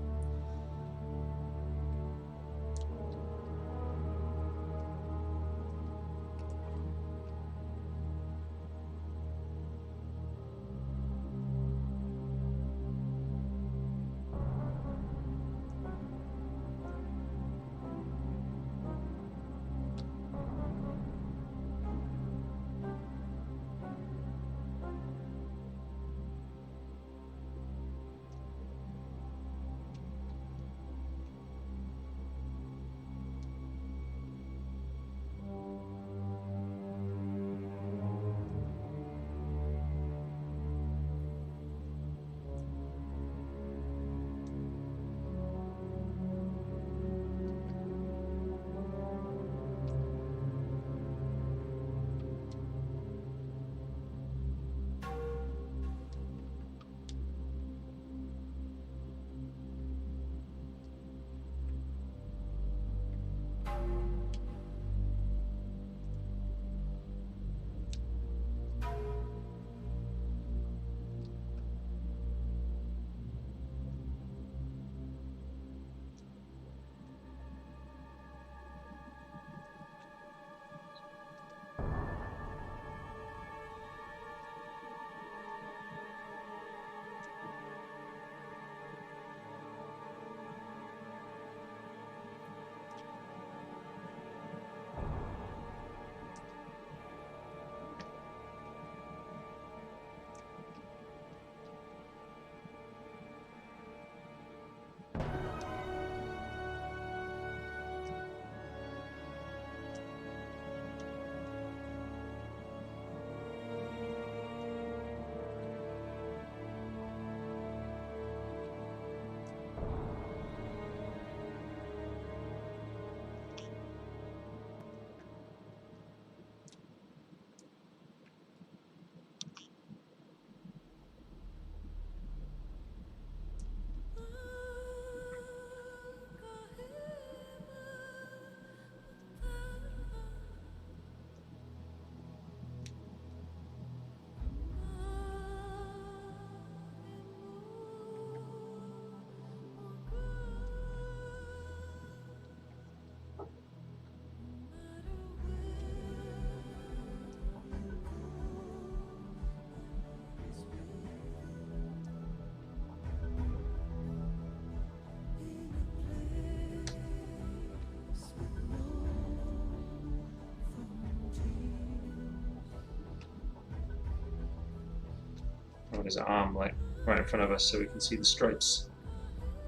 Oh, there's an arm like right in front of us so we can see the stripes.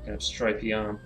Kind of stripy arm.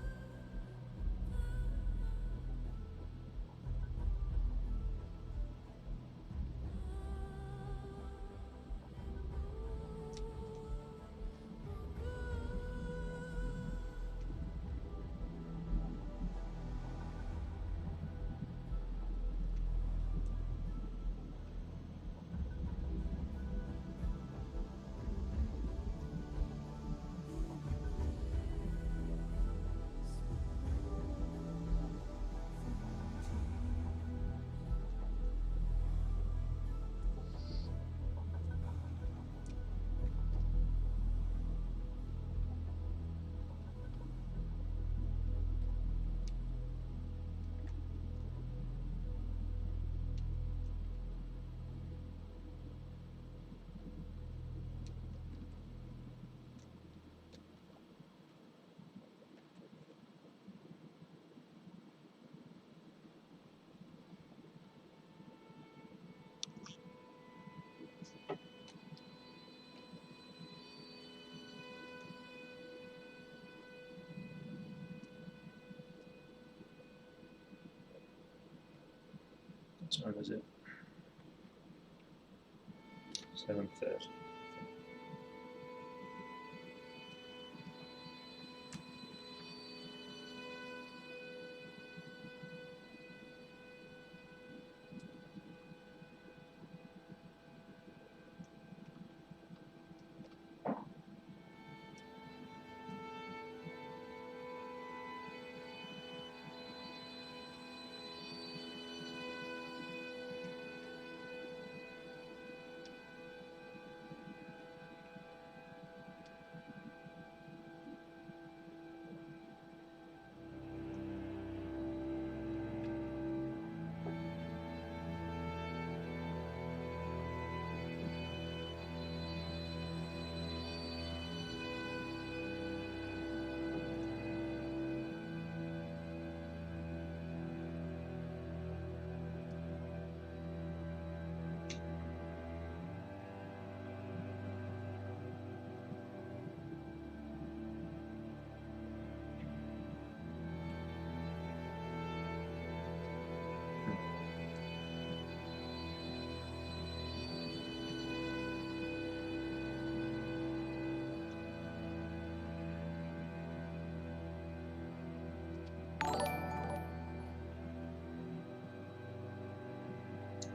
What time is it? 7:30.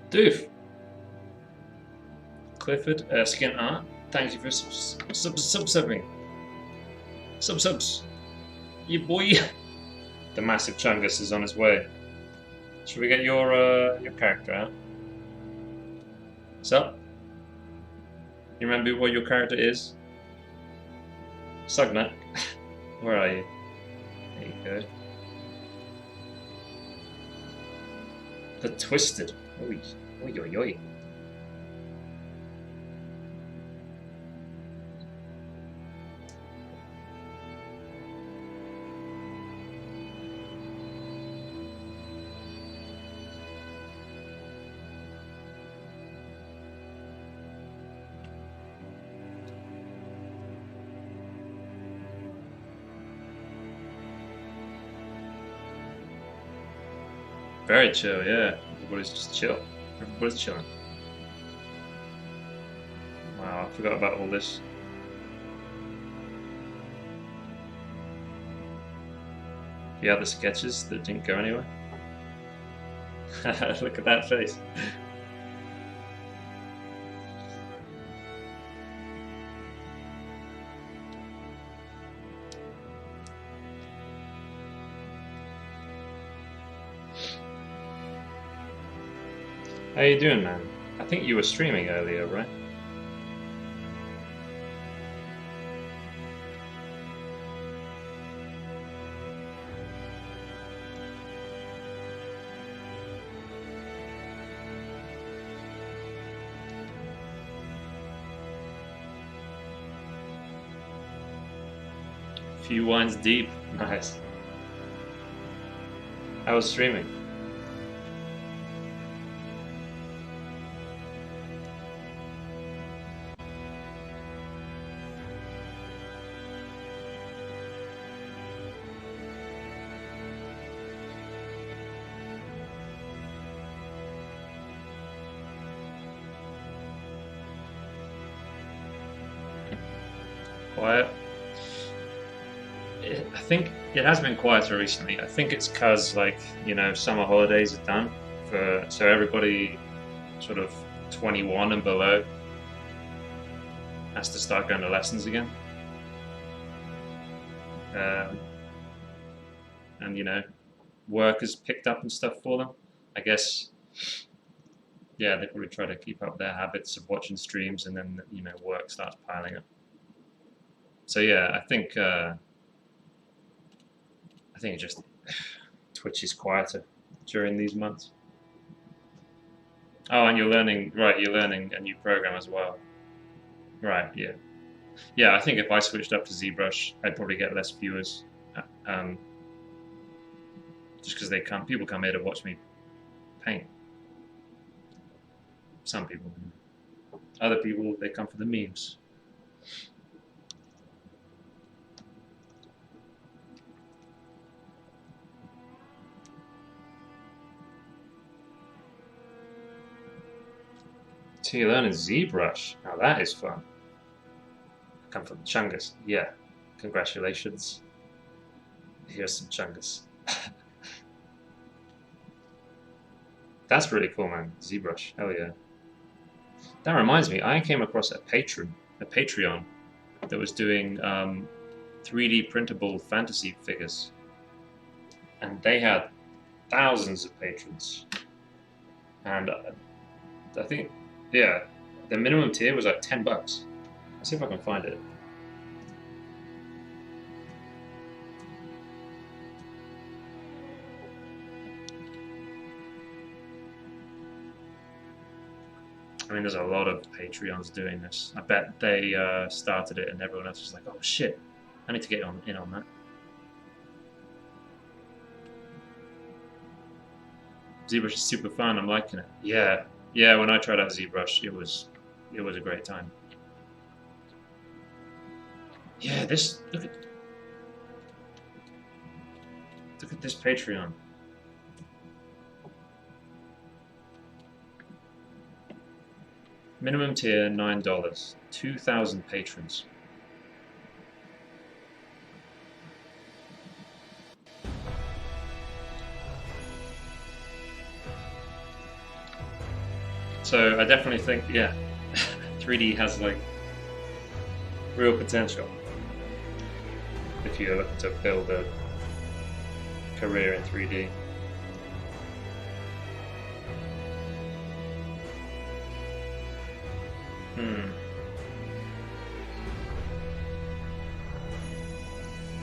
Doof. Clifford Erskine Art, thank you for subbing. Subs. You boy. The massive Chungus is on his way. Should we get your character out? So, you remember what your character is? Sugnut. Where are you? There you go. The Twisted. Oi, oi, oi, oi. Very chill, yeah. Everybody's just chill. Everybody's chilling. Wow, I forgot about all this. The other sketches that didn't go anywhere. Look at that face. How you doing, man? I think you were streaming earlier, right? Few wines deep. Nice. I was streaming. Quiet. I think it has been quieter recently. I think it's because, like, you know, summer holidays are done so everybody sort of 21 and below has to start going to lessons again. And you know, work has picked up and stuff for them. I guess, yeah, they probably try to keep up their habits of watching streams, and then you know, work starts piling up. So yeah, I think it just Twitch is quieter during these months. Oh, and you're learning, right? You're learning a new program as well, right? Yeah, yeah. I think if I switched up to ZBrush, I'd probably get less viewers, just because people come here to watch me paint. Some people, other people, they come for the memes. So you're learning ZBrush. Now that is fun. I come from Chungus. Yeah. Congratulations. Here's some Chungus. That's really cool, man. ZBrush. Hell yeah. That reminds me, I came across a Patreon that was doing 3D printable fantasy figures. And they had thousands of patrons. And I think, yeah, the minimum tier was like $10. Let's see if I can find it. I mean, there's a lot of Patreons doing this. I bet they started it and everyone else was like, oh shit, I need to get in on that. ZBrush is super fun, I'm liking it. Yeah, when I tried out ZBrush, it was a great time. Yeah, look at this Patreon. Minimum tier $9, 2,000 patrons. So I definitely think, yeah, 3D has like real potential if you're looking to build a career in 3D.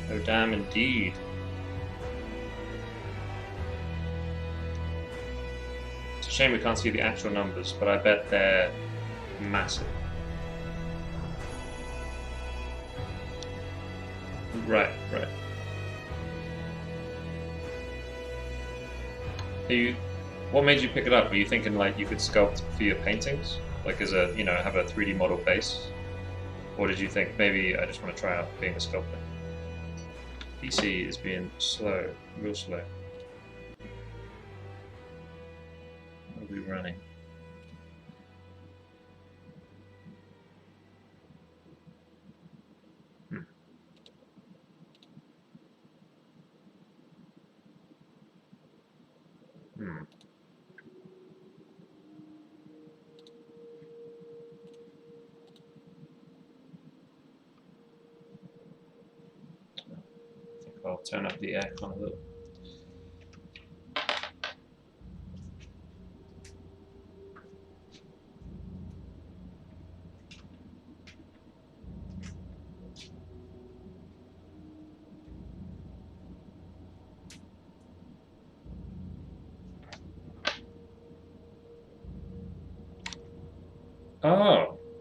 Oh damn, indeed. It's a shame we can't see the actual numbers, but I bet they're massive. Right. What made you pick it up? Were you thinking like you could sculpt for your paintings? Like as a, have a 3D model base? Or did you think maybe I just want to try out being a sculptor? PC is being slow, real slow. What are we running? I'll turn up the aircon a little.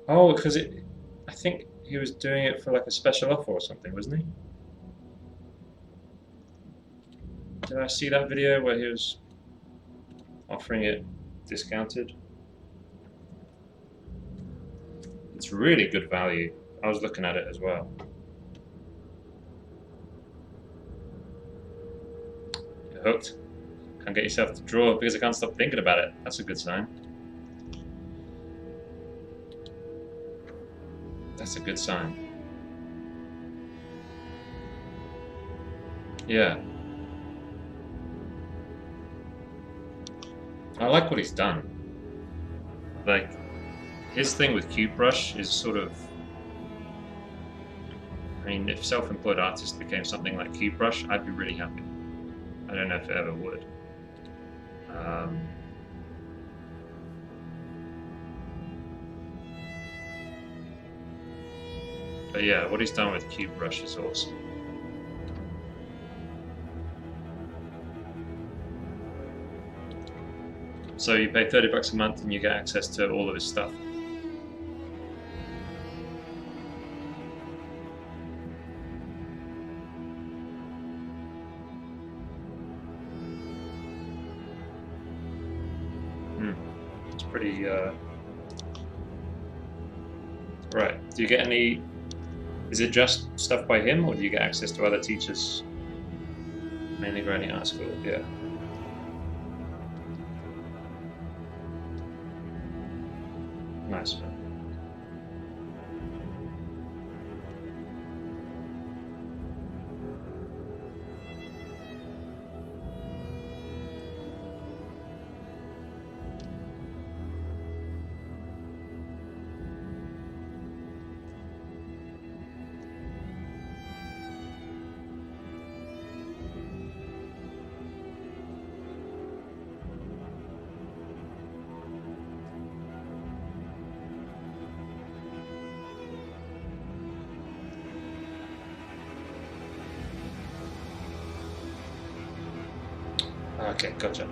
Oh, because I think he was doing it for like a special offer or something, wasn't he? Did I see that video where he was offering it discounted? It's really good value. I was looking at it as well. You're hooked. Can't get yourself to draw because I can't stop thinking about it. That's a good sign. That's a good sign. Yeah. I like what he's done. Like, his thing with CubeBrush is sort of... I mean, if Self-Employed Artist became something like CubeBrush, I'd be really happy. I don't know if it ever would. But yeah, what he's done with CubeBrush is awesome. So you pay $30 a month and you get access to all of his stuff. It's pretty, Right, do you get any... Is it just stuff by him, or do you get access to other teachers? Mainly Granny Art School, yeah. harassment. Okay, gotcha.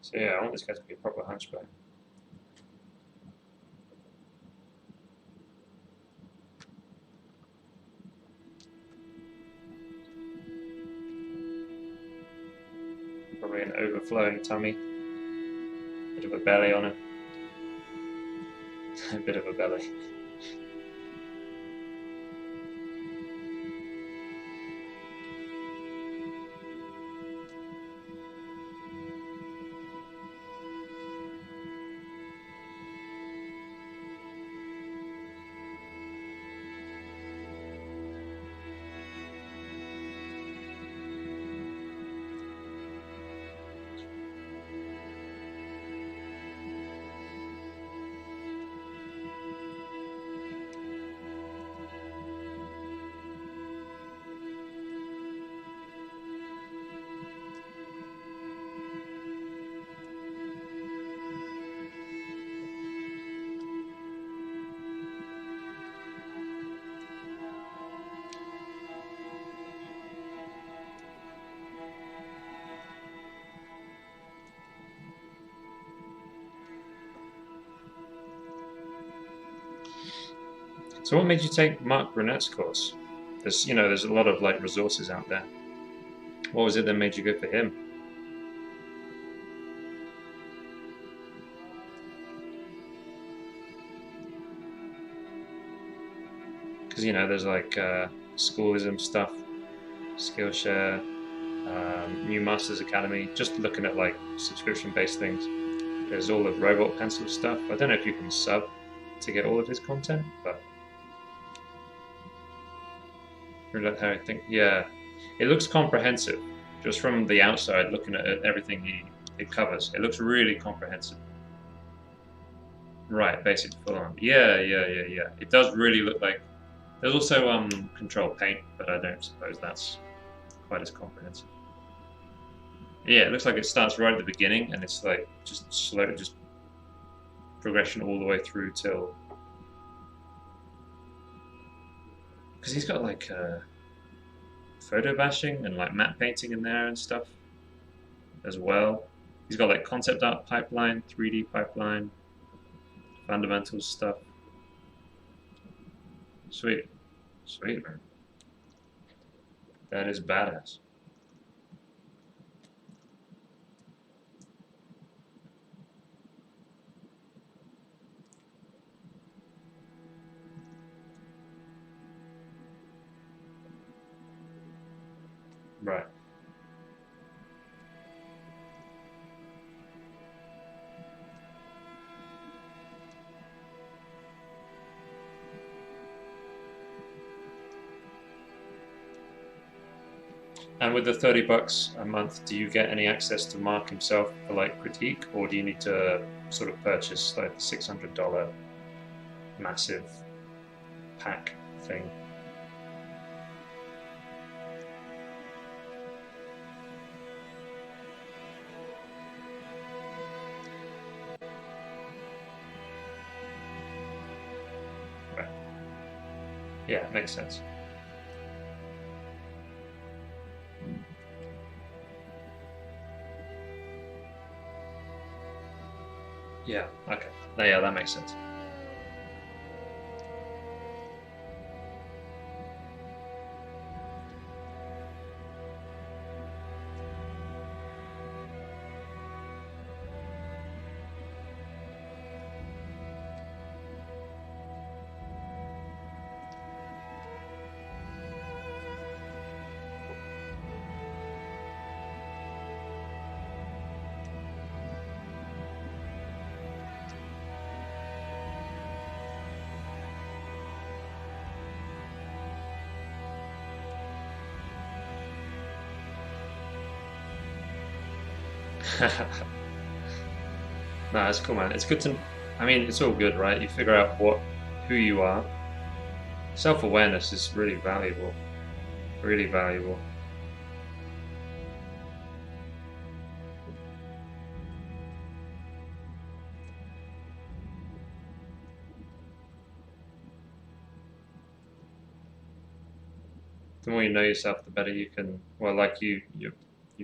So yeah, I want this guy to be a proper hunchback. Probably an overflowing tummy. Bit of a belly on him. A bit of a belly. So what made you take Mark Burnett's course? There's a lot of like resources out there. What was it that made you go for him? Because there's like schoolism stuff, Skillshare, New Masters Academy. Just looking at like subscription-based things. There's all of Robot Pencil stuff. I don't know if you can sub to get all of his content, but how I think, yeah, it looks comprehensive. Just from the outside, looking at everything it covers, it looks really comprehensive. Right, basic full on. Yeah. It does really look like. There's also Control Paint, but I don't suppose that's quite as comprehensive. Yeah, it looks like it starts right at the beginning, and it's like just slow, just progression all the way through till. Because he's got like photo bashing and like matte painting in there and stuff as well. He's got like concept art pipeline, 3D pipeline, fundamentals stuff. Sweet, man. That is badass. Right. And with the $30 a month, do you get any access to Mark himself for like critique, or do you need to sort of purchase like the $600 massive pack thing. Right. Yeah, makes sense. Yeah, okay. No, yeah, that makes sense. No, it's cool, man. It's good to. I mean, it's all good, right? You figure out who you are. Self-awareness is really valuable. Really valuable. The more you know yourself, the better you can. Well, like you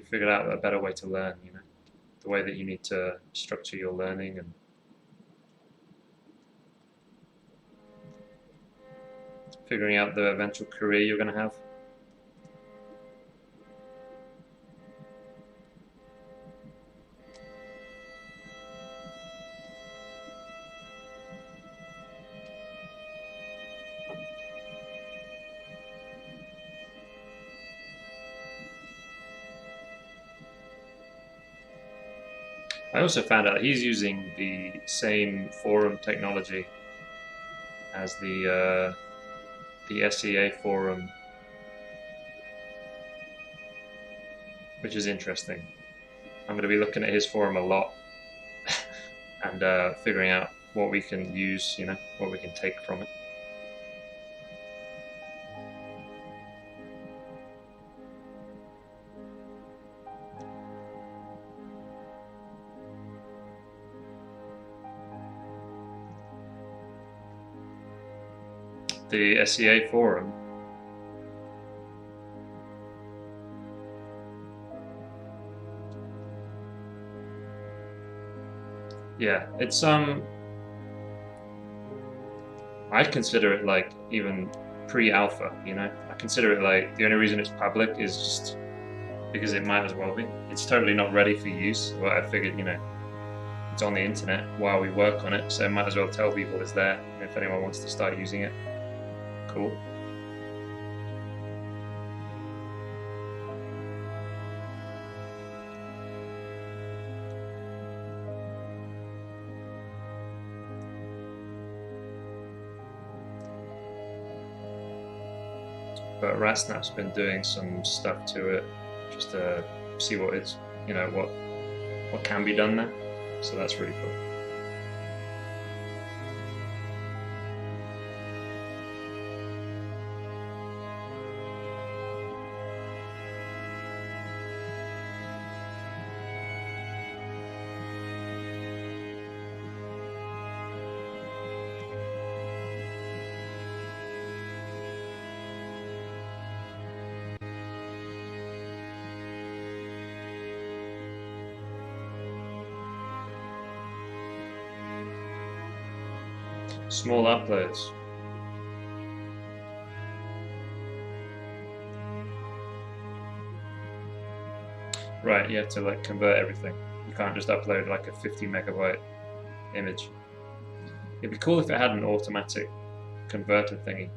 figured out a better way to learn. You know, the way that you need to structure your learning and figuring out the eventual career you're going to have. I also found out he's using the same forum technology as the SEA forum, which is interesting. I'm going to be looking at his forum a lot and figuring out what we can use, you know, what we can take from it. The SEA forum. Yeah, it's I consider it like even pre-alpha, you know. I consider it like the only reason it's public is just because it might as well be. It's totally not ready for use. Well, I figured, you know, it's on the internet while we work on it, so I might as well tell people it's there. And if anyone wants to start using it, cool. But RatSnap's been doing some stuff to it just to see what it's, you know, what can be done there. So that's really cool. Small uploads. Right, you have to like convert everything. You can't just upload like a 50 megabyte image. It'd be cool if it had an automatic converter thingy.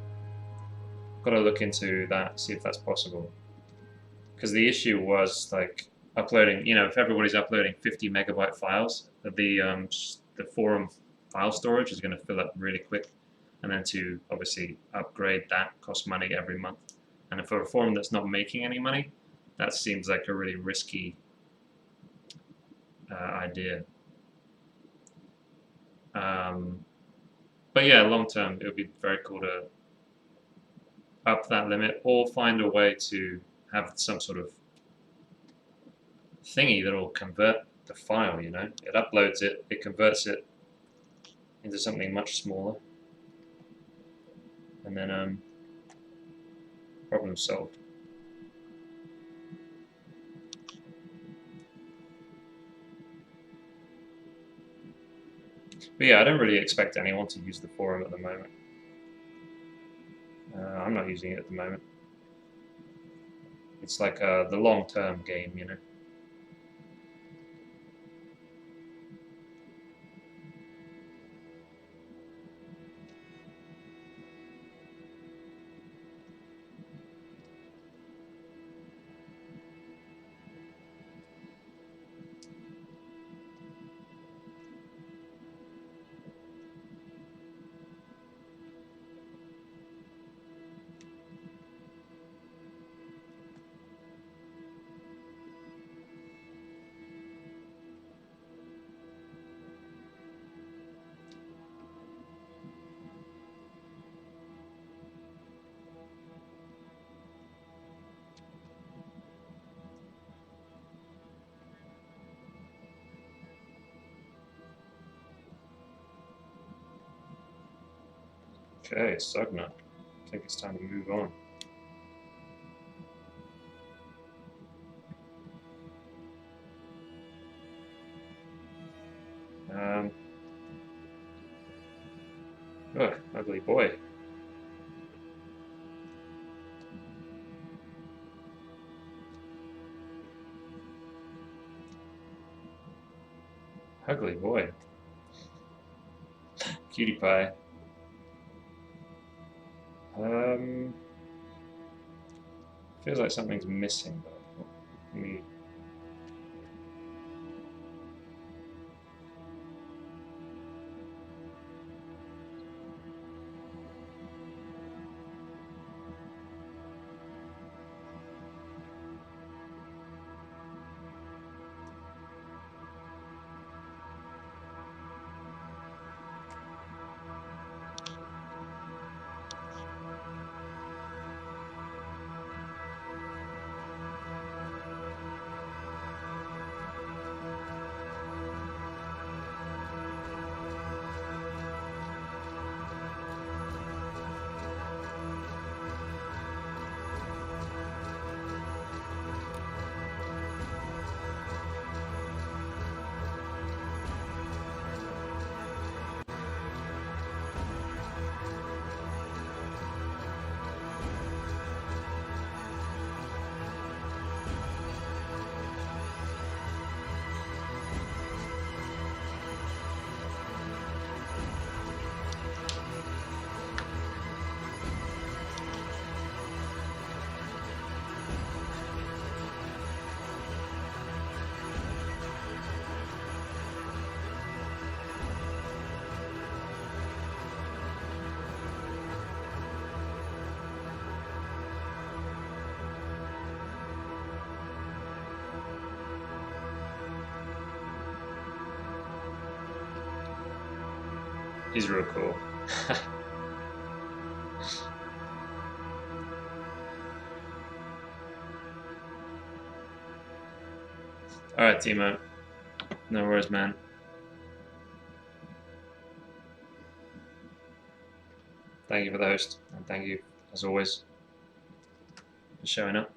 Got to look into that, see if that's possible. Because the issue was like uploading, you know, if everybody's uploading 50 megabyte files, the forum file storage is going to fill up really quick. And then to obviously upgrade that costs money every month. And for a forum that's not making any money, that seems like a really risky idea. But yeah, long term, it would be very cool to up that limit, or find a way to have some sort of thingy that will convert the file, you know? It uploads it, it converts it into something much smaller, and then problem solved. But yeah, I don't really expect anyone to use the forum at the moment. I'm not using it at the moment. It's like the long-term game, you know? Okay, Sugna. I think it's time to move on. Oh, ugly boy. Ugly boy. Cutie pie. Feels like something's missing, but let me. He's real cool. Alright, Timo. No worries, man. Thank you for the host, and thank you, as always, for showing up.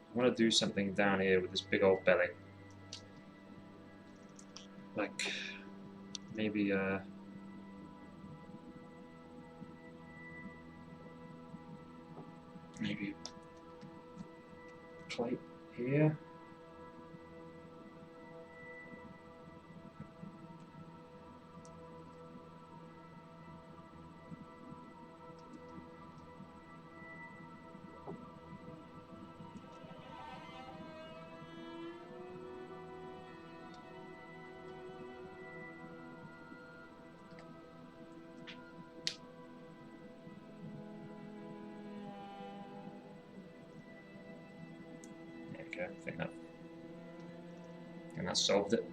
I want to do something down here with this big old belly. Like, maybe, maybe plate here. Okay, I think that solved it.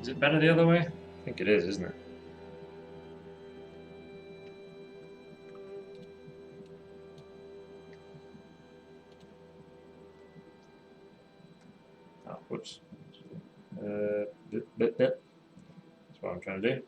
Is it better the other way? I think it is, isn't it? Oh, whoops. That's what I'm trying to do.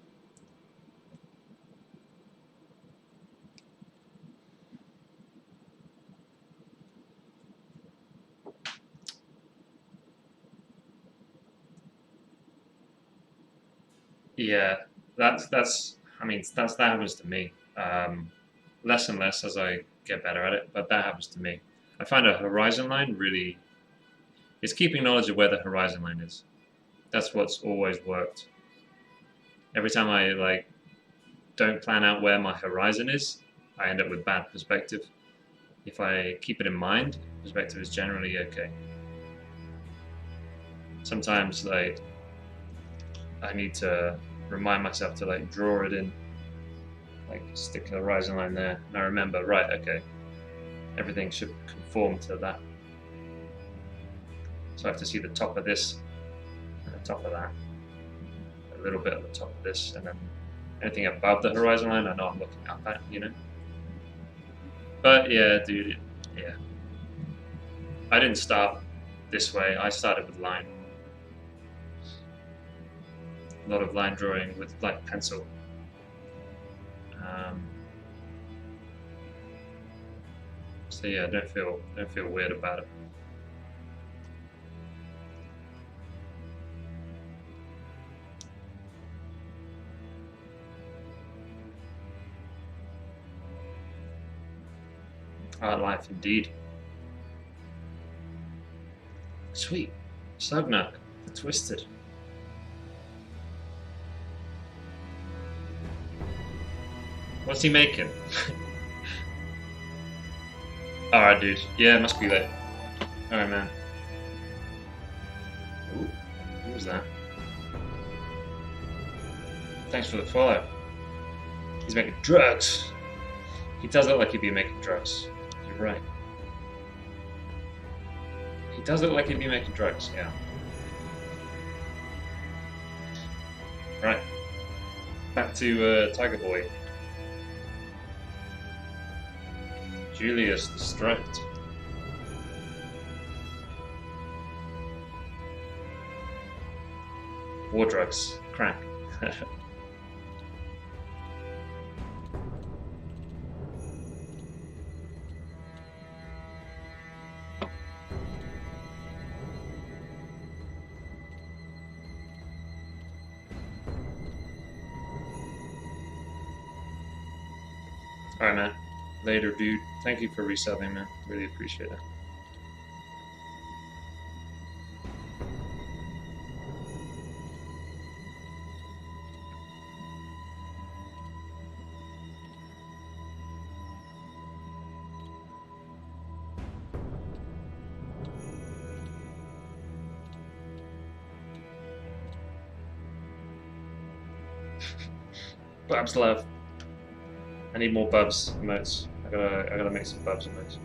Yeah, that's. I mean, that happens to me. Less and less as I get better at it, but that happens to me. I find a horizon line really. It's keeping knowledge of where the horizon line is. That's what's always worked. Every time I don't plan out where my horizon is, I end up with bad perspective. If I keep it in mind, perspective is generally okay. Sometimes I need to remind myself to draw it in, stick a horizon line there, and I remember, right, okay, everything should conform to that. So I have to see the top of this and the top of that, a little bit of the top of this, and then anything above the horizon line I know I'm looking up at, But yeah, dude, yeah. I didn't start this way, I started with line. A lot of line drawing with pencil. So yeah, don't feel weird about it. Art life indeed. Sweet. Sugnak, the Twisted. What's he making? Alright, dude. Yeah, it must be late. Alright, man. Ooh, what was that? Thanks for the follow. He's making drugs. He does look like he'd be making drugs. You're right. He does look like he'd be making drugs, yeah. Right. Back to Tiger Boy. Julius the Striped. War drugs. Crack. Alright, man. Later, dude. Thank you for resubbing, man. Really appreciate it. Bubs love. I need more Bubs emotes. I gotta make some Bubs emotes.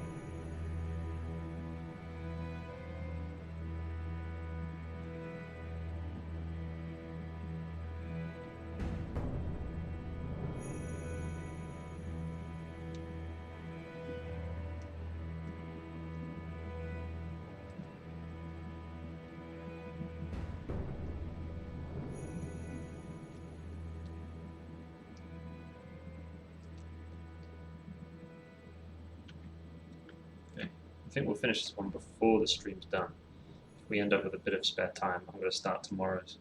I think we'll finish this one before the stream's done. If we end up with a bit of spare time, I'm going to start tomorrow's.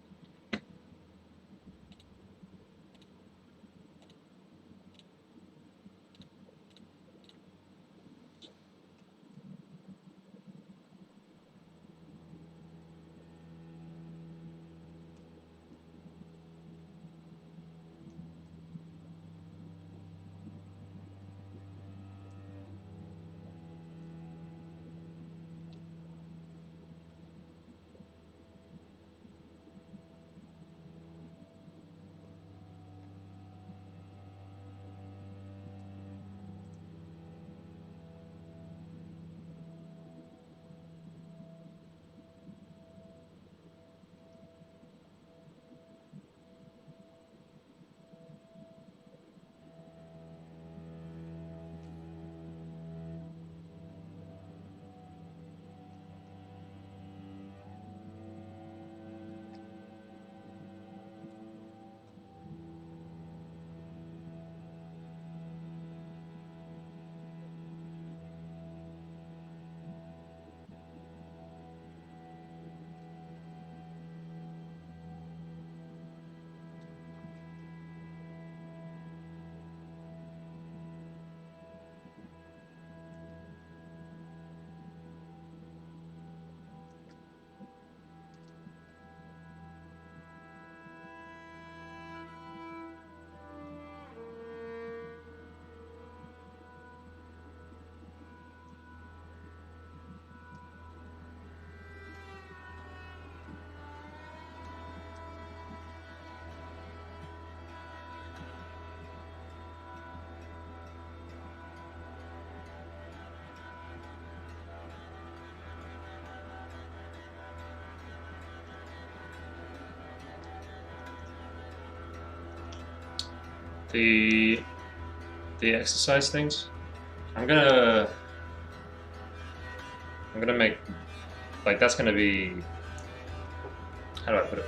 The exercise things. I'm gonna make, like, that's gonna be, how do I put it?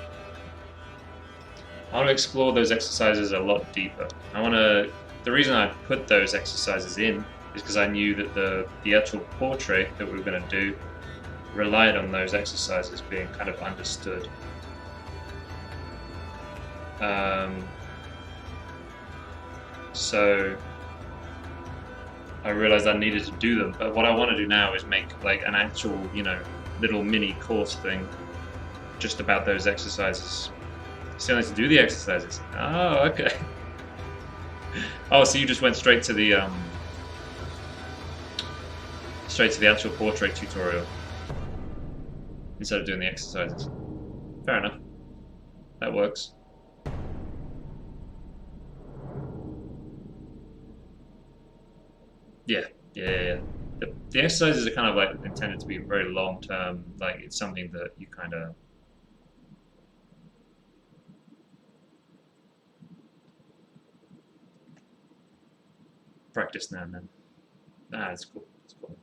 I want to explore those exercises a lot deeper. The reason I put those exercises in is because I knew that the actual portrait that we were going to do relied on those exercises being kind of understood. So I realized I needed to do them, but what I want to do now is make like an actual, little mini course thing just about those exercises. Still need to do the exercises. Oh, okay. Oh, so you just went straight to the actual portrait tutorial instead of doing the exercises. Fair enough. That works. Yeah. The exercises are kind of like intended to be very long term. Like it's something that you kind of practice now and then. Ah, it's cool. It's cool.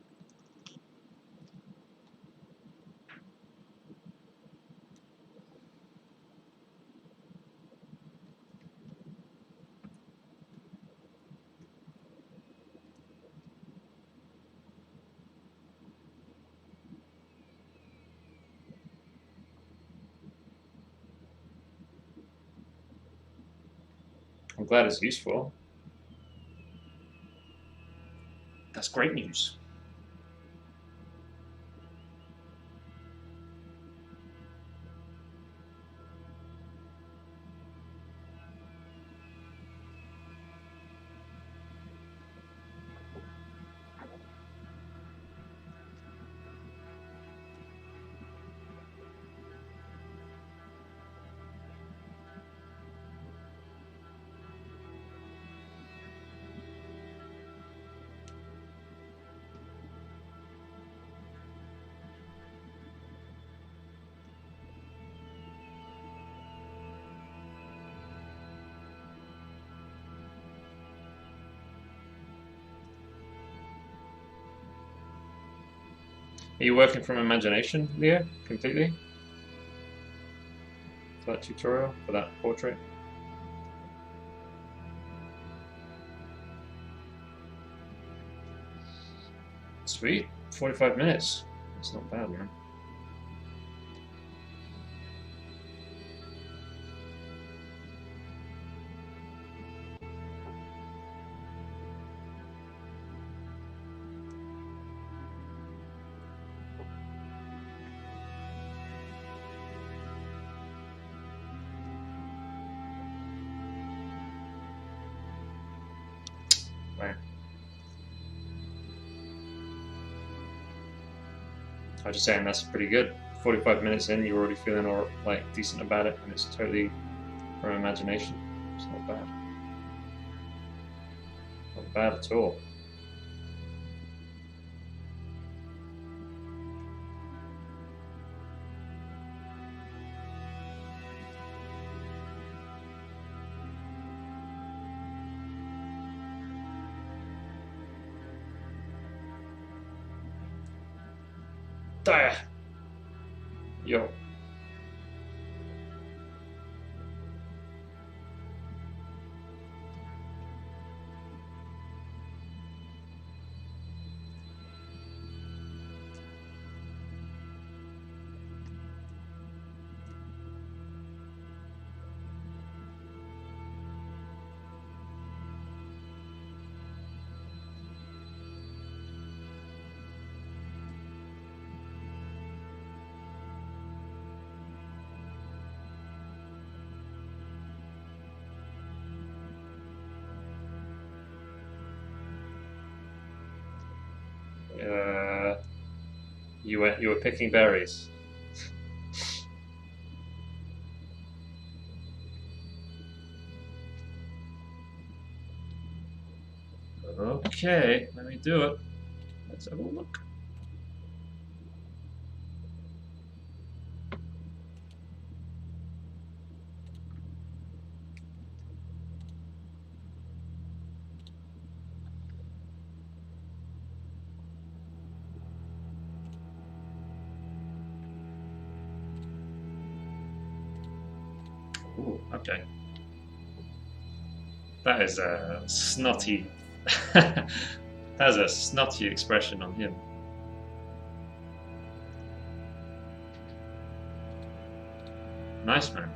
I'm glad it's useful. That's great news. Are you working from imagination, Leah, completely? For that tutorial, for that portrait? Sweet. 45 minutes. That's not bad, man. Right. I was just saying that's pretty good. 45 minutes in, you're already feeling like decent about it, and it's totally from imagination. It's not bad. Not bad at all. There. Yo. You were picking berries. Okay, let me do it. Let's have a look. Ooh, okay. That is a snotty. That's a snotty expression on him. Nice, man.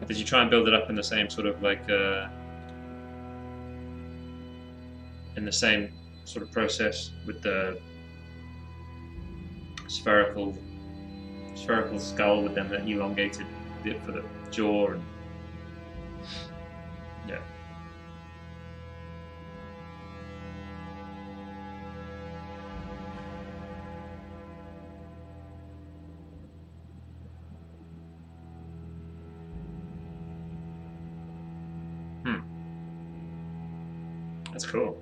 Did you try and build it up in the same sort of like in the same sort of process with the spherical skull with then the elongated bit for the jaw and yeah. Hmm. That's cool.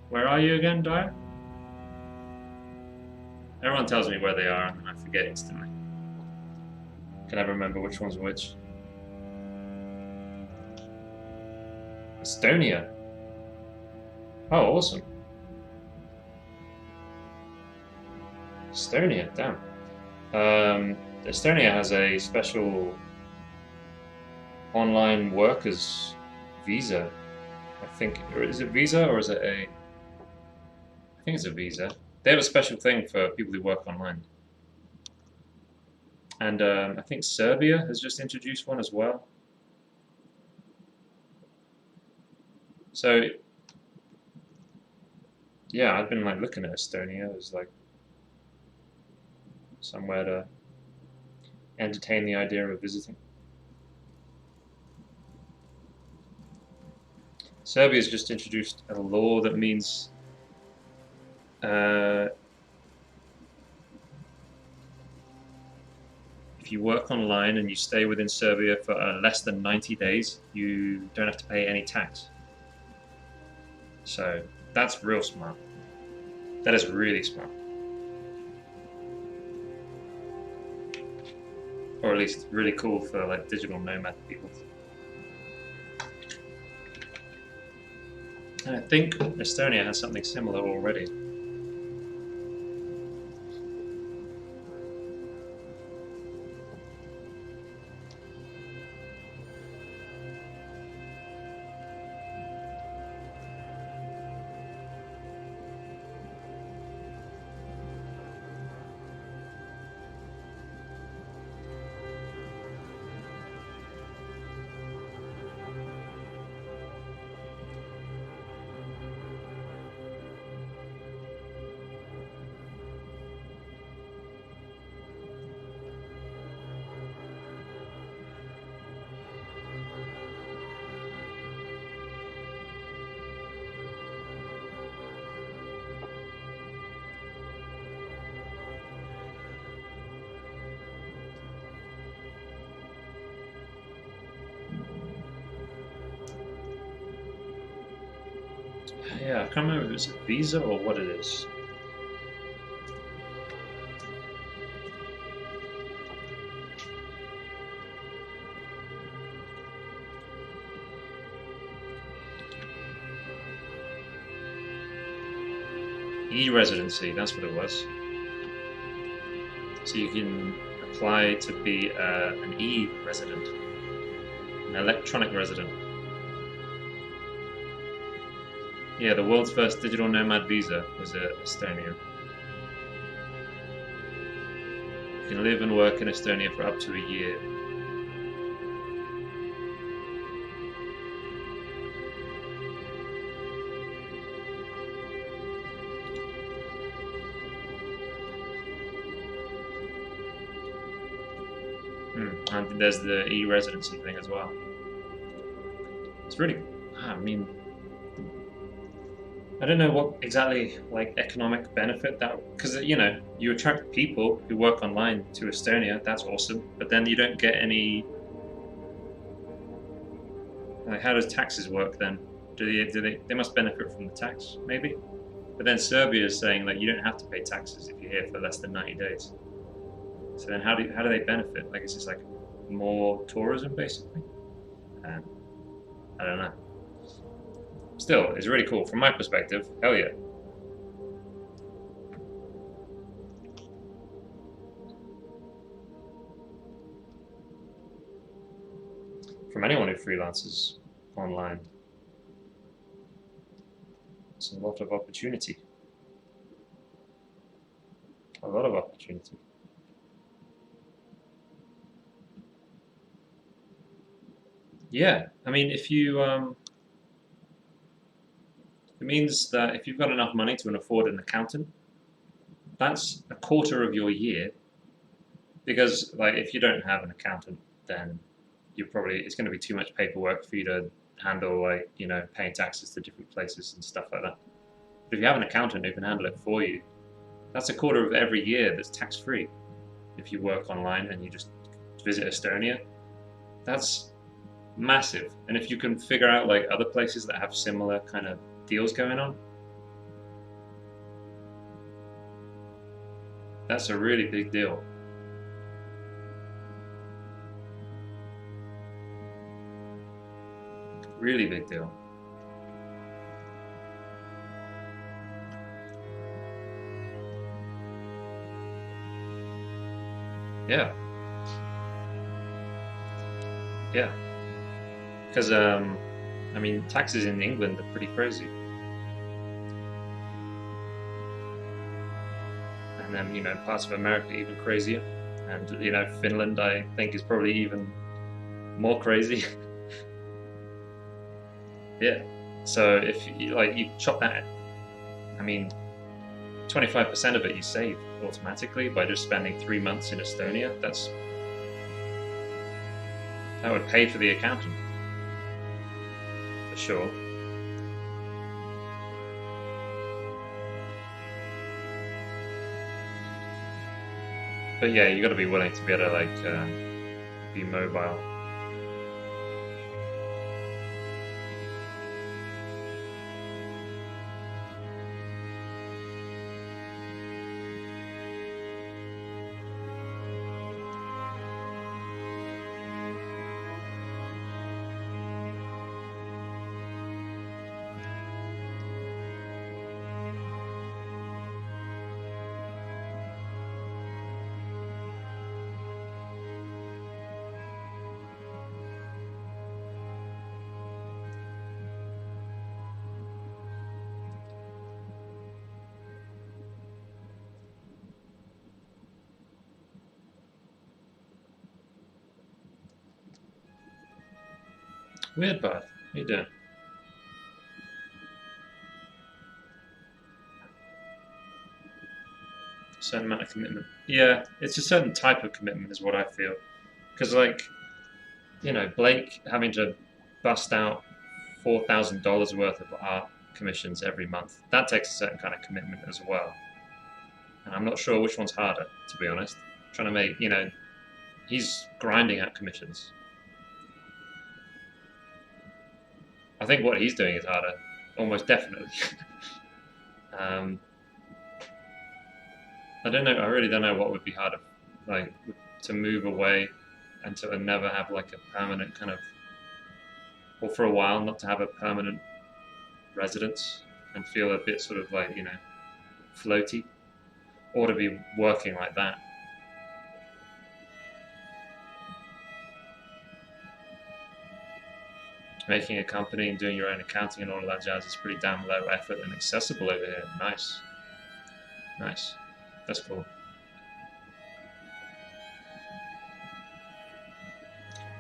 Where are you again, Dyer? Everyone tells me where they are and then I forget instantly. Can I remember which one's which? Estonia. Oh, awesome. Estonia, damn. Estonia has a special online workers visa. I think, or is it visa or is it a? I think it's a visa. They have a special thing for people who work online. And I think Serbia has just introduced one as well. So yeah, I've been like looking at Estonia as like somewhere to entertain the idea of visiting. Serbia's just introduced a law that means if you work online and you stay within Serbia for less than 90 days, you don't have to pay any tax. So that's real smart. That is really smart. Or at least really cool for like digital nomad people. And I think Estonia has something similar already. Yeah, I can't remember if it's a visa or what it is. E-residency, that's what it was. So you can apply to be an e-resident, an electronic resident. Yeah, the world's first digital nomad visa was Estonia. You can live and work in Estonia for up to a year. And there's the e-residency thing as well. It's really, I mean, I don't know what exactly like economic benefit that, because you know you attract people who work online to Estonia. That's awesome, but then you don't get any. Like, how does taxes work then? They must benefit from the tax maybe, but then Serbia is saying like you don't have to pay taxes if you're here for less than 90 days. So then how do they benefit? Like it's just like more tourism basically. I don't know. Still, it's really cool from my perspective. Hell yeah. from anyone who freelances online. It's a lot of opportunity. A lot of opportunity. Yeah, I mean, if you, it means that if you've got enough money to afford an accountant, that's a quarter of your year. Because like, if you don't have an accountant, then it's going to be too much paperwork for you to handle, like, paying taxes to different places and stuff like that. But if you have an accountant who can handle it for you, that's a quarter of every year that's tax free. If you work online and you just visit Estonia, that's massive. And if you can figure out like other places that have similar kind of deals going on, that's a really big deal. Really big deal. Yeah. Yeah. Because, I mean, taxes in England are pretty crazy. And then, parts of America even crazier. And, Finland, I think, is probably even more crazy. Yeah. So if you chop that, I mean, 25% of it you save automatically by just spending 3 months in Estonia. That would pay for the accountant for sure. But yeah, you got to be willing to be able to be mobile. Weird, bud. How you doing? Certain amount of commitment. Yeah, it's a certain type of commitment, is what I feel. Because, Blake having to bust out $4,000 worth of art commissions every month, that takes a certain kind of commitment as well. And I'm not sure which one's harder, to be honest. Trying to make, he's grinding out commissions. I think what he's doing is harder, almost definitely. I don't know. I really don't know what would be harder, like to move away and to never have like a permanent kind of, or for a while not to have a permanent residence and feel a bit sort of like floaty, or to be working like that. Making a company and doing your own accounting and all of that jazz is pretty damn low effort and accessible over here. Nice. Nice. That's cool.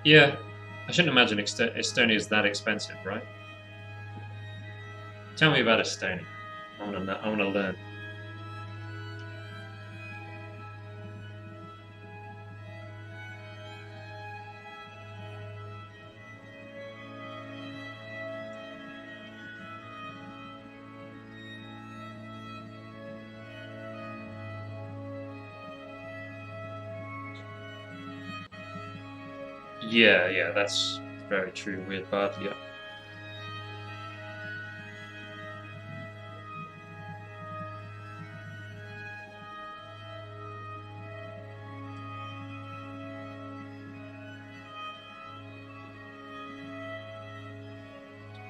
Yeah, I shouldn't imagine Estonia is that expensive, right? Tell me about Estonia. I want to learn. Yeah, that's very true. Weird bad, yeah.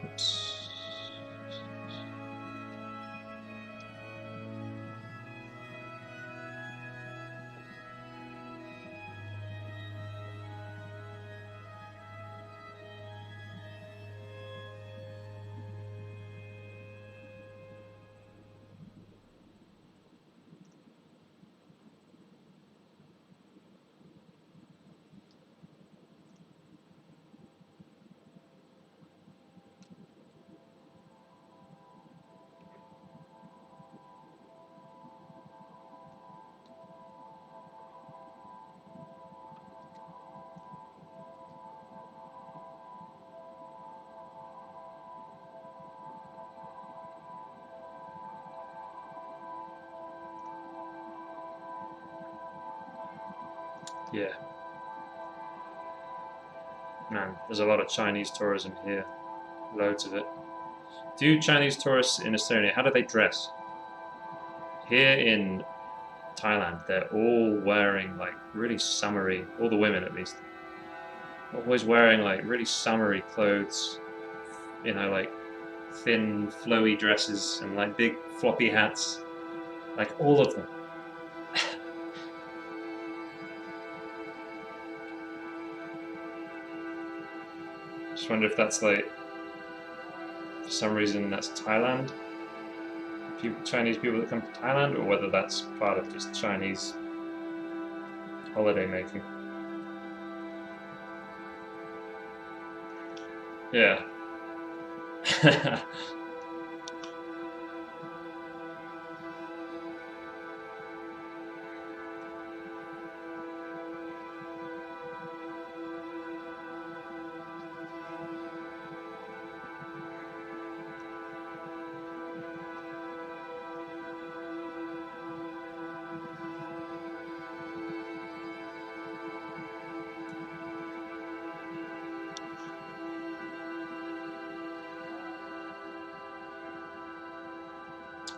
Oops. Yeah. Man, there's a lot of Chinese tourism here. Loads of it. Do Chinese tourists in Estonia, how do they dress? Here in Thailand, they're all wearing like really summery, all the women at least, always wearing like really summery clothes, you know, like thin, flowy dresses and like big floppy hats, like all of them. Just wonder if that's like, for some reason, that's Thailand, Chinese people that come to Thailand, or whether that's part of just Chinese holiday making. Yeah.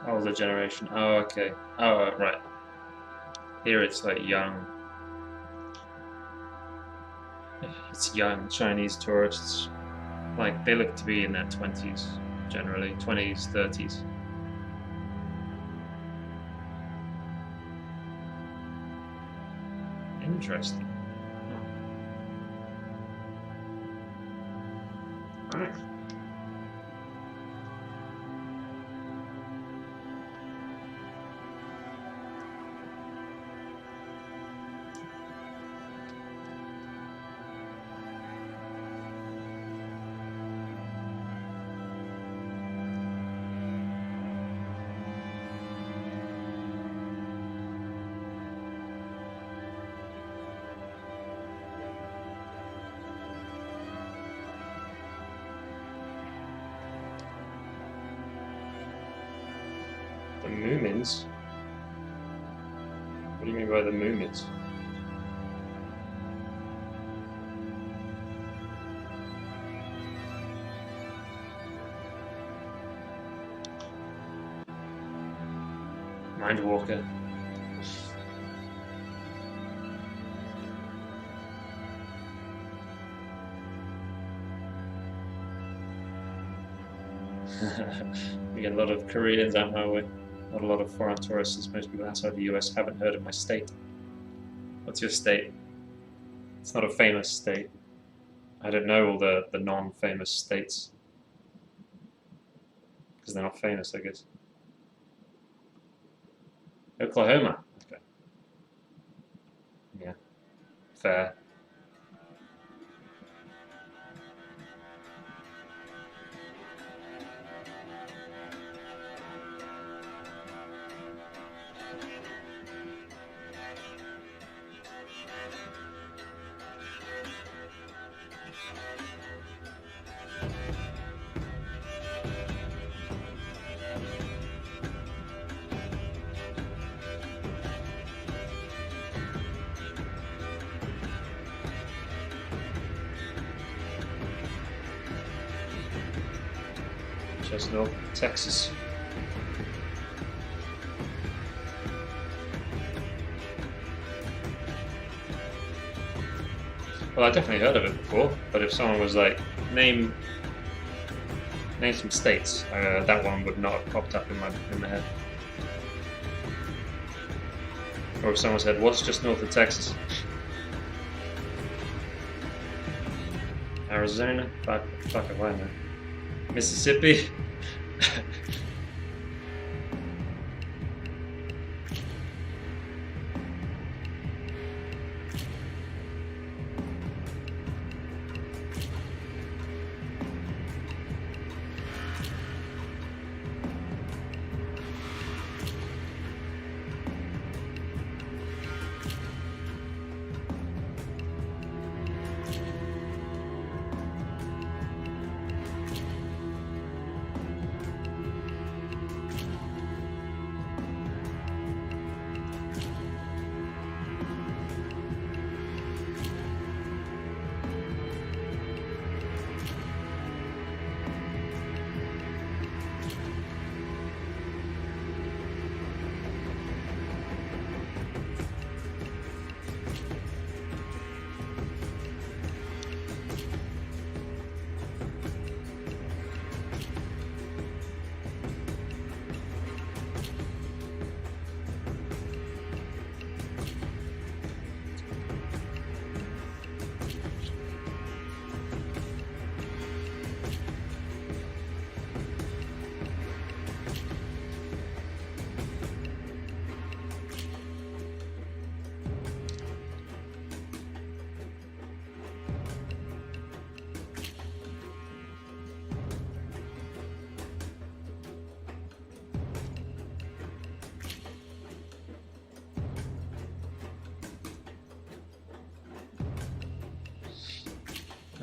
Older generation. Oh, okay. Oh, right. Here it's like young. It's young Chinese tourists. Like, they look to be in their 20s, generally. 20s, 30s. Interesting. Oh. Alright. The Moomins? What do you mean by the Moomins? Mindwalker. We get a lot of Koreans out my way. Not a lot of foreign tourists, as most people outside the US haven't heard of my state. What's your state? It's not a famous state. I don't know all the non-famous states. Because they're not famous, I guess. Oklahoma. Okay. Yeah. Fair. Just north of Texas. Well, I definitely heard of it before, but if someone was like, name some states, that one would not have popped up in my head. Or if someone said, what's just north of Texas? Arizona? Fuck if I know. Mississippi?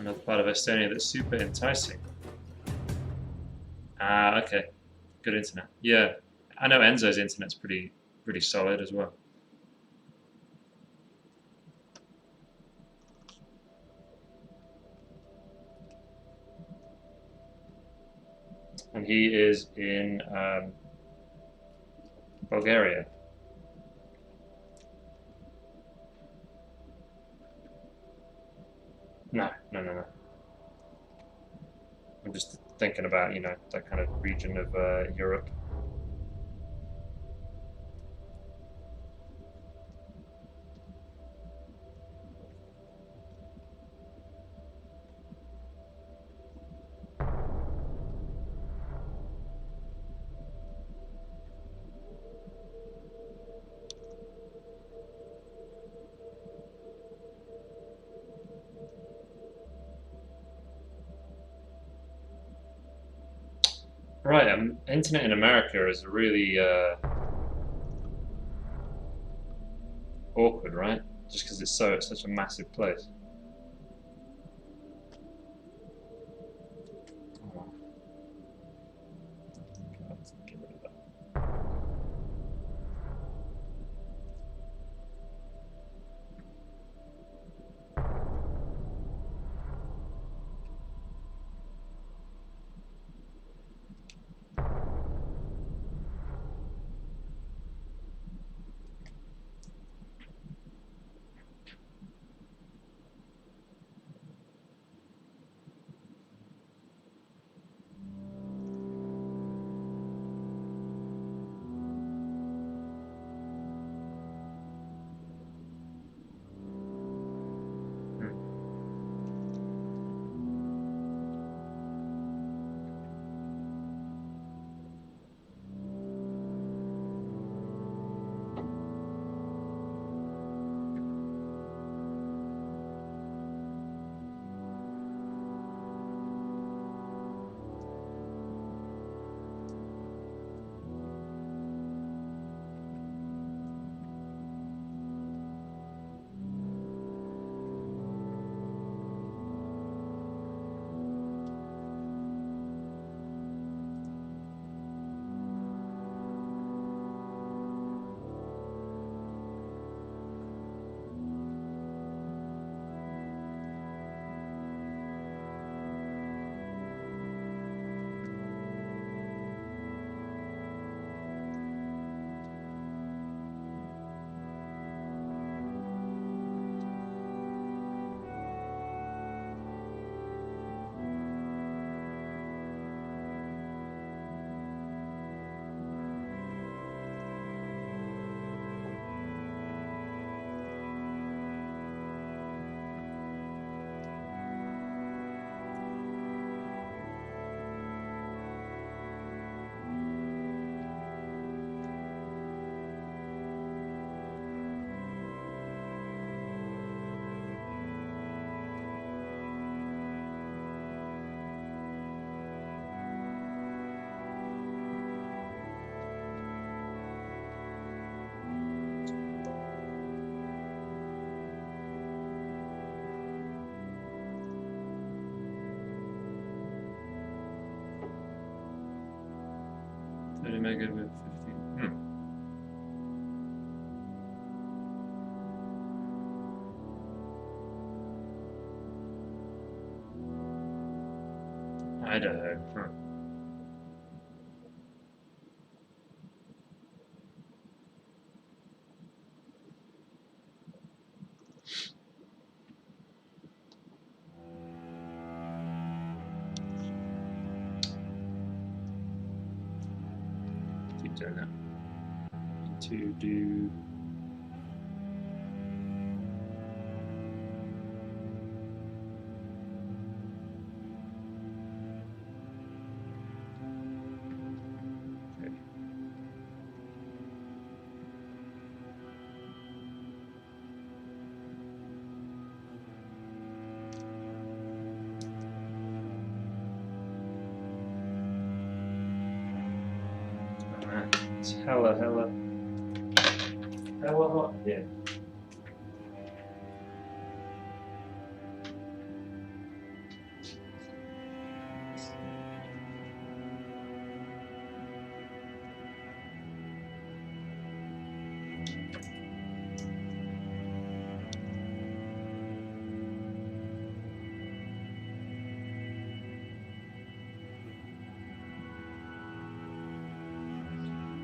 Another part of Estonia that's super enticing. Ah, okay. Good internet. Yeah, I know Enzo's internet's pretty solid as well. And he is in Bulgaria. No. I'm just thinking about, that kind of region of Europe. Right, internet in America is really awkward, right? Just because it's such a massive place. Oh, let's get rid of that. Megabit 15. I don't know. Keep doing that. To do. It's hella hot. Yeah.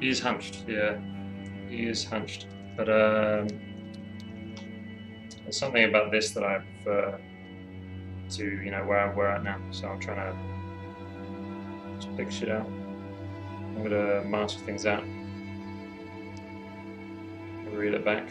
He's hunched, yeah. He is hunched. But there's something about this that I prefer to, you know, where we're at now. So I'm trying to just pick shit out. I'm gonna master things out. Reel it back.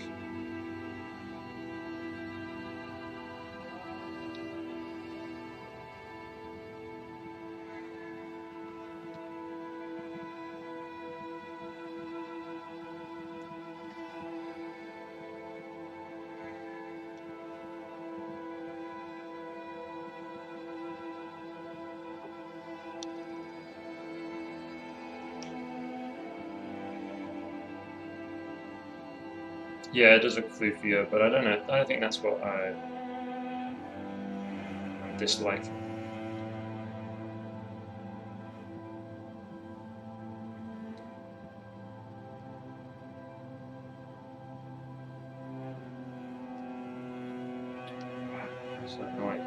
Yeah, it does look floofier, but I don't know. I don't think that's what I dislike. So annoying.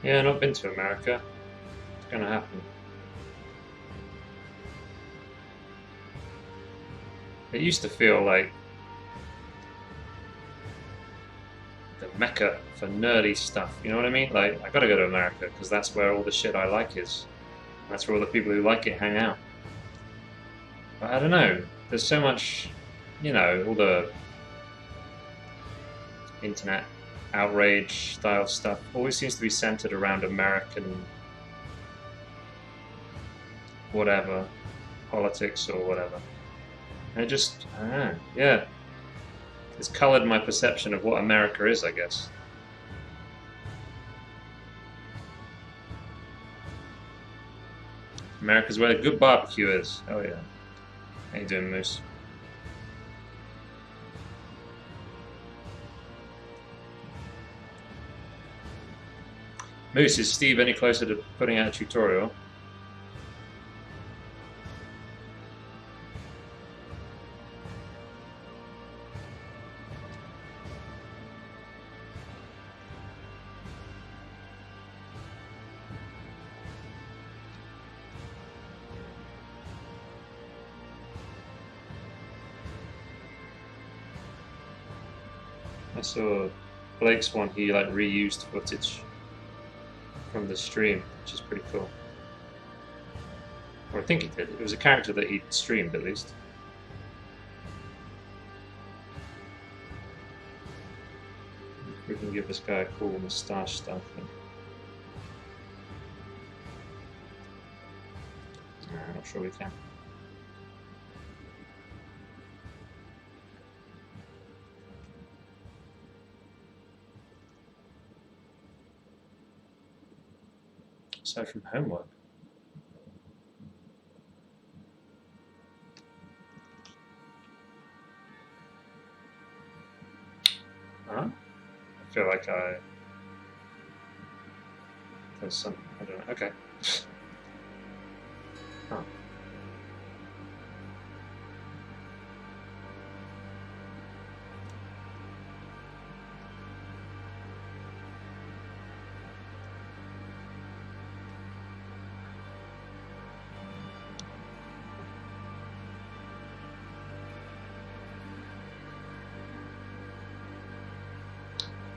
Yeah, not been to America. It's gonna happen. It used to feel like the mecca for nerdy stuff. You know what I mean? Like, I gotta go to America because that's where all the shit I like is. That's where all the people who like it hang out. But I don't know. There's so much, you know, all the internet outrage style stuff always seems to be centered around American whatever, politics or whatever. And it just, I don't know, yeah. It's colored my perception of what America is, I guess. America's where the good barbecue is. Oh yeah. How you doing, Moose? Moose, is Steve any closer to putting out a tutorial? I saw Blake's one, he like reused footage from the stream, which is pretty cool. Or I think he did. It was a character that he streamed at least. can give this guy a cool moustache stuff. I'm not sure we can. So from homework. Huh? I feel like there's some, I don't know, okay. Huh.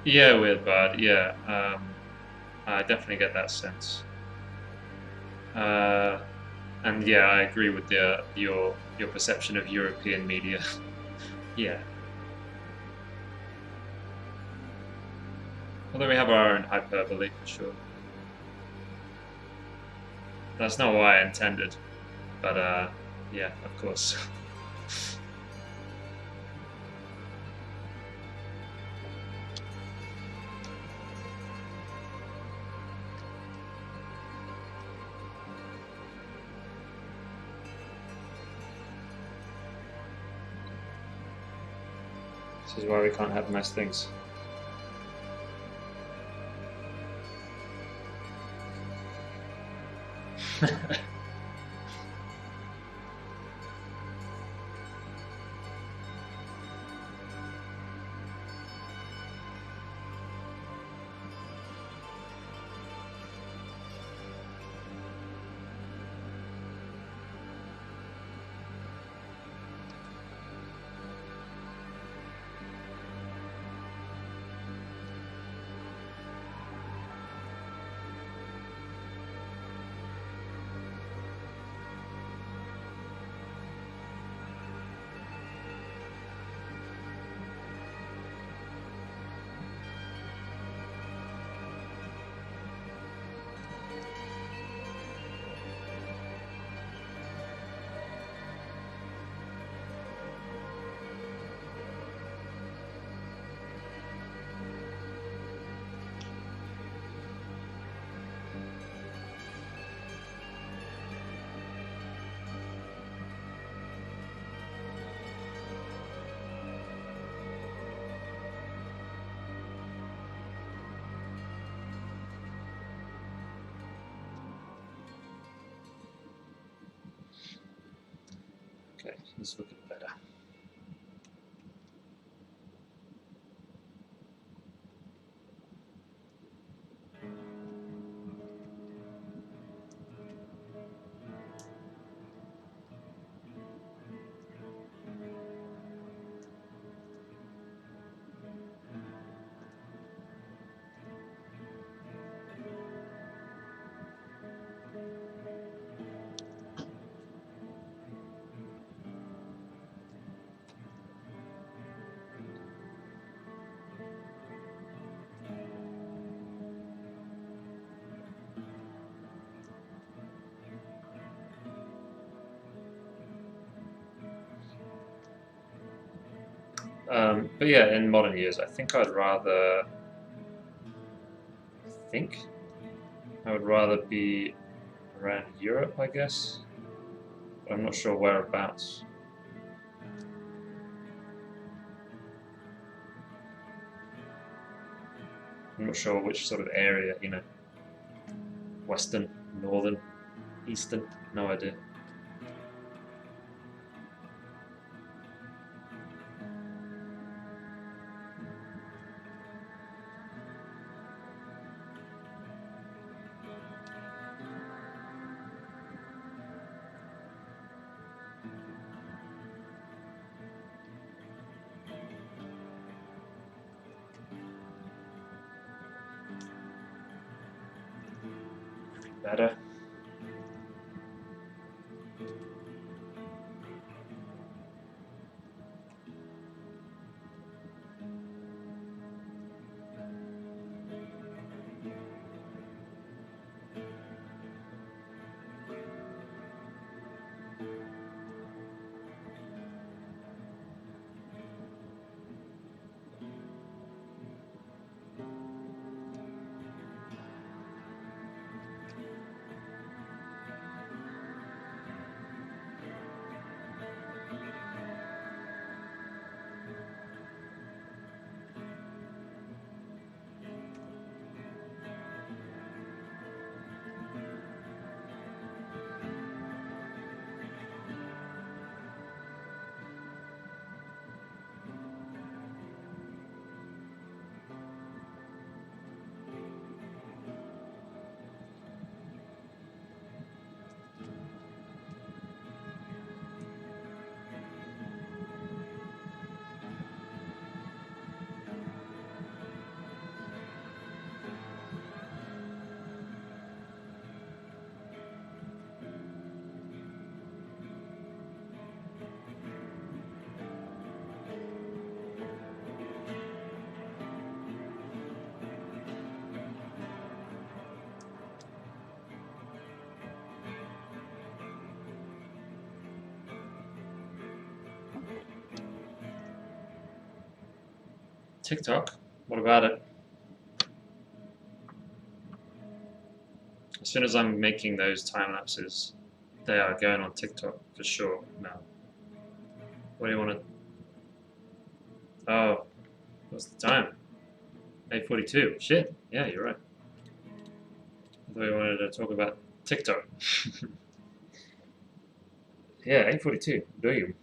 Yeah, weird bud. Yeah, I definitely get that sense. And yeah, I agree with your perception of European media. Yeah, although we have our own hyperbole for sure. That's not what I intended, but yeah, of course. This is why we can't have nice things. Okay, he's looking better. But yeah, in modern years, I think I would rather be around Europe, I guess. But I'm not sure whereabouts. I'm not sure which sort of area, Western, Northern, Eastern, no idea. Better. TikTok? What about it? As soon as I'm making those time lapses, they are going on TikTok for sure now. What do you want to... Oh, what's the time? 8:42. Shit. Yeah, you're right. I thought you wanted to talk about TikTok. Yeah, 8:42. Boom.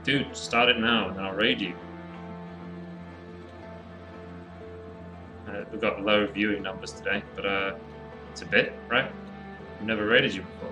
Dude, start it now and I'll raid you. We've got low viewing numbers today, but it's a bit, right? I've never raided you before.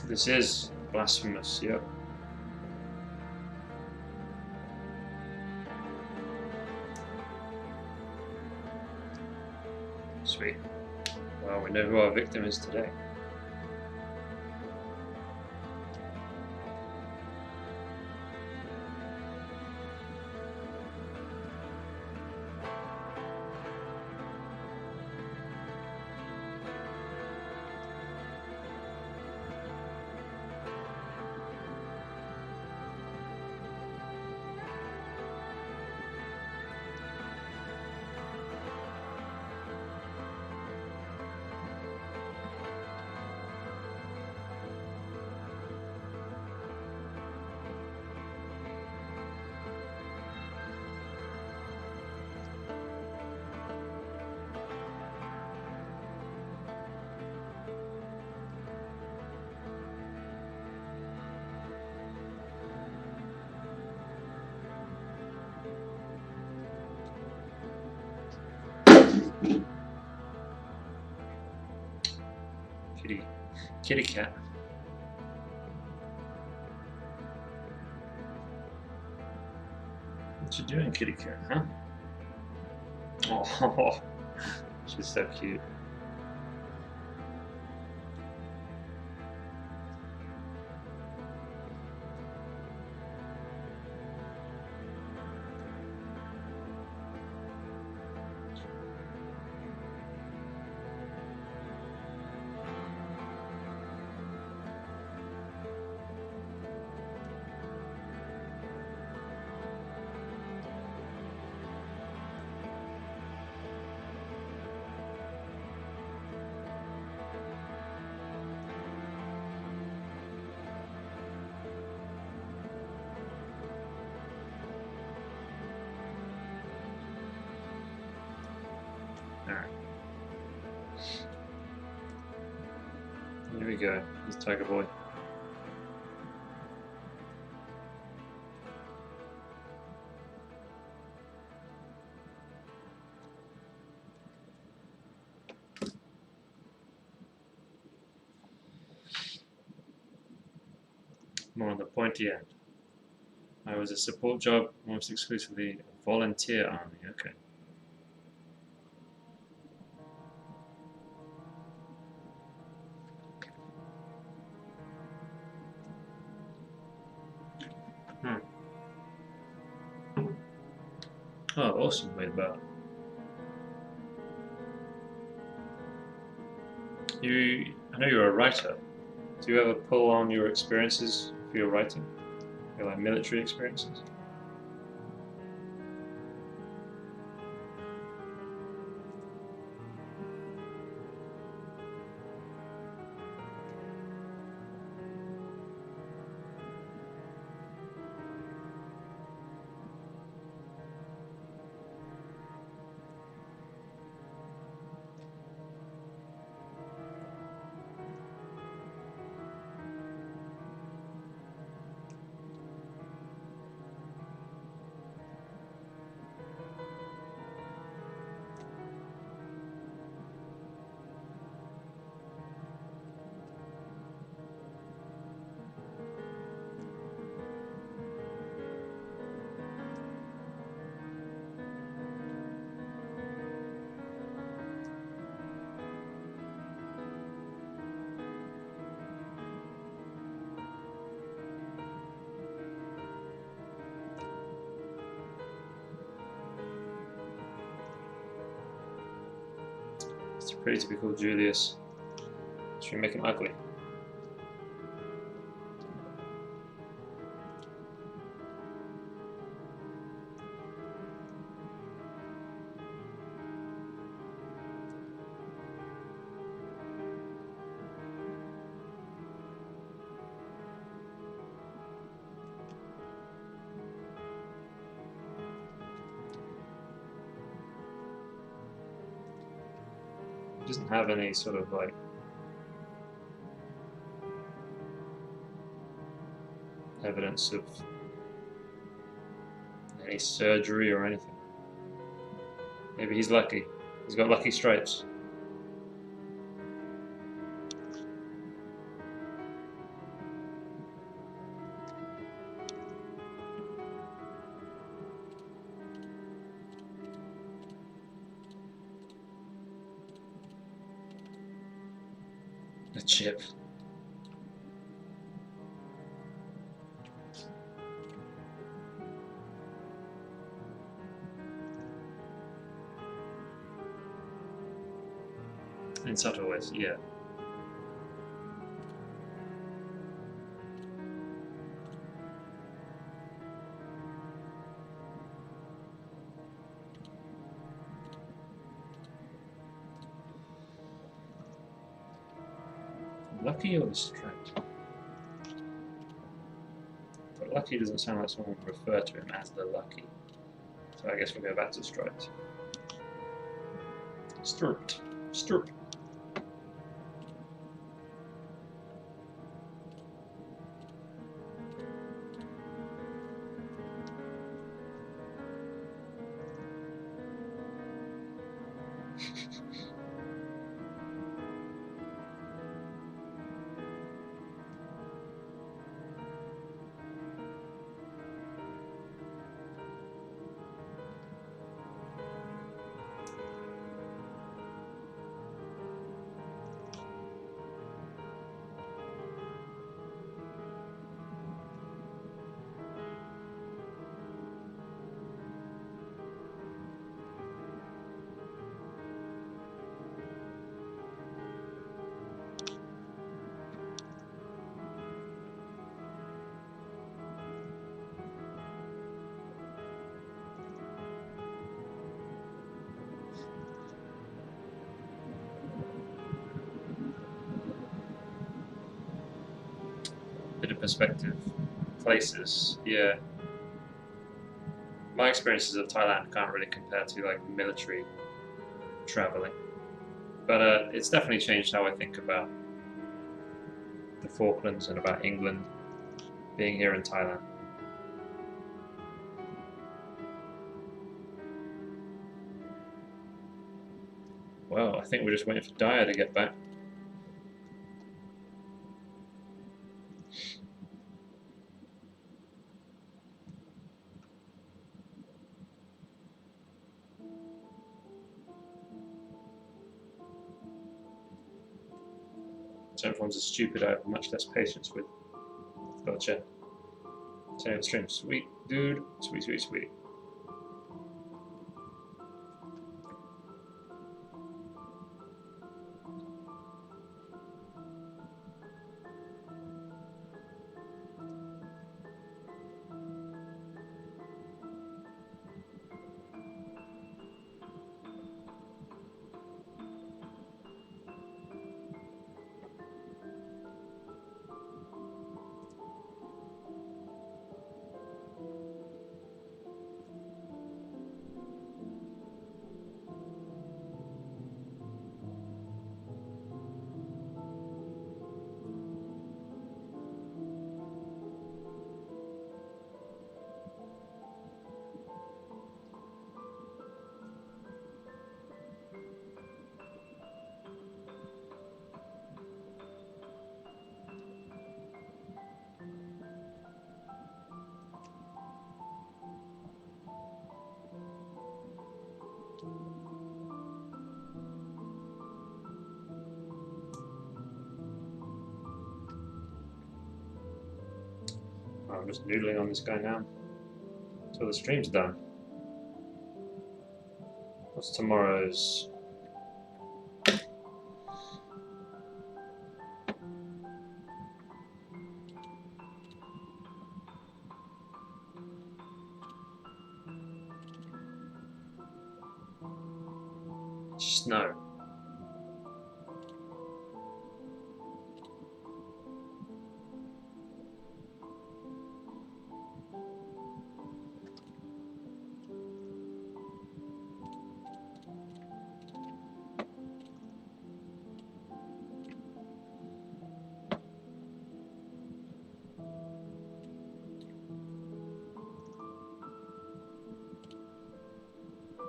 This is blasphemous, yep. Sweet. Well, we know who our victim is today. Kitty cat. What you doing, kitty cat, huh? Oh, she's so cute. we go. Here's Tiger Boy. More on the pointy end. I was a support job, almost exclusively a volunteer army. Okay. Oh, awesome, Wade Bell. I know you're a writer. Do you ever pull on your experiences for your writing? Your like military experiences? It's pretty typical Julius. Should we make him ugly? He doesn't have any sort of like evidence of any surgery or anything. Maybe he's lucky. He's got lucky stripes. A chip. In subtle ways, yeah. Lucky or distract? But lucky doesn't sound like someone would refer to him as the lucky. So I guess we'll go back to striped. Stirped. Stirp. Bit of perspective. Places, yeah. My experiences of Thailand can't really compare to like military traveling, but it's definitely changed how I think about the Falklands and about England being here in Thailand. Well, I think we're just waiting for Dyer to get back. So everyone's as stupid, I have much less patience with. Gotcha. Turn the stream. Sweet, dude. Sweet, sweet, sweet. I'm just noodling on this guy now until the stream's done. What's tomorrow's? Snow.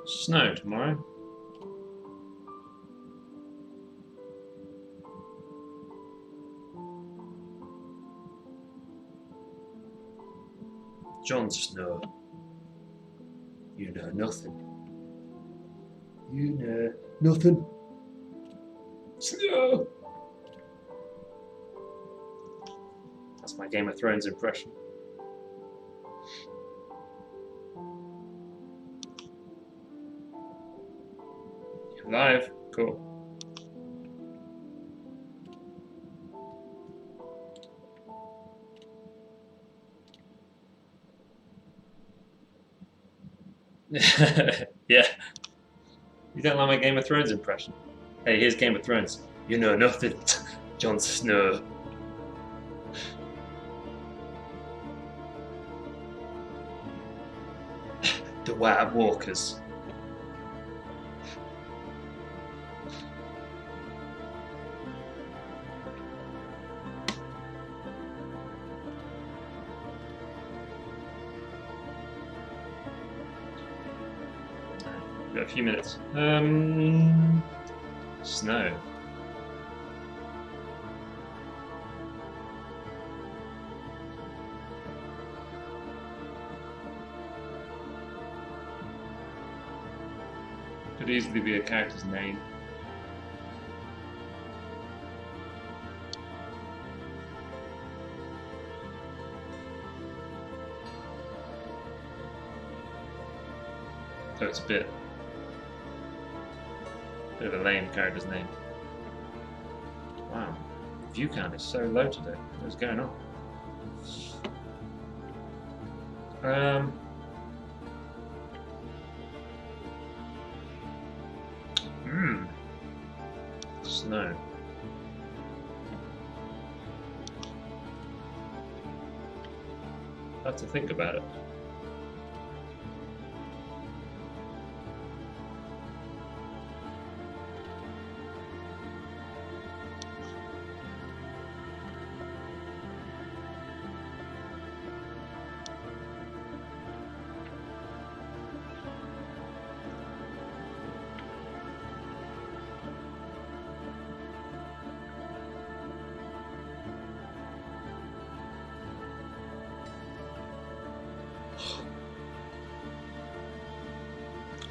Snow tomorrow. Jon Snow. You know nothing. You know nothing. Snow! That's my Game of Thrones impression. You're live? Cool. Yeah. You don't like my Game of Thrones impression? Hey, here's Game of Thrones. You know nothing, Jon Snow. The White Walkers. Got a few minutes. Snow. Could easily be a character's name. So it's a bit of a lame character's name. Wow, view count is so low today. What's going on? Snow. I have to think about it.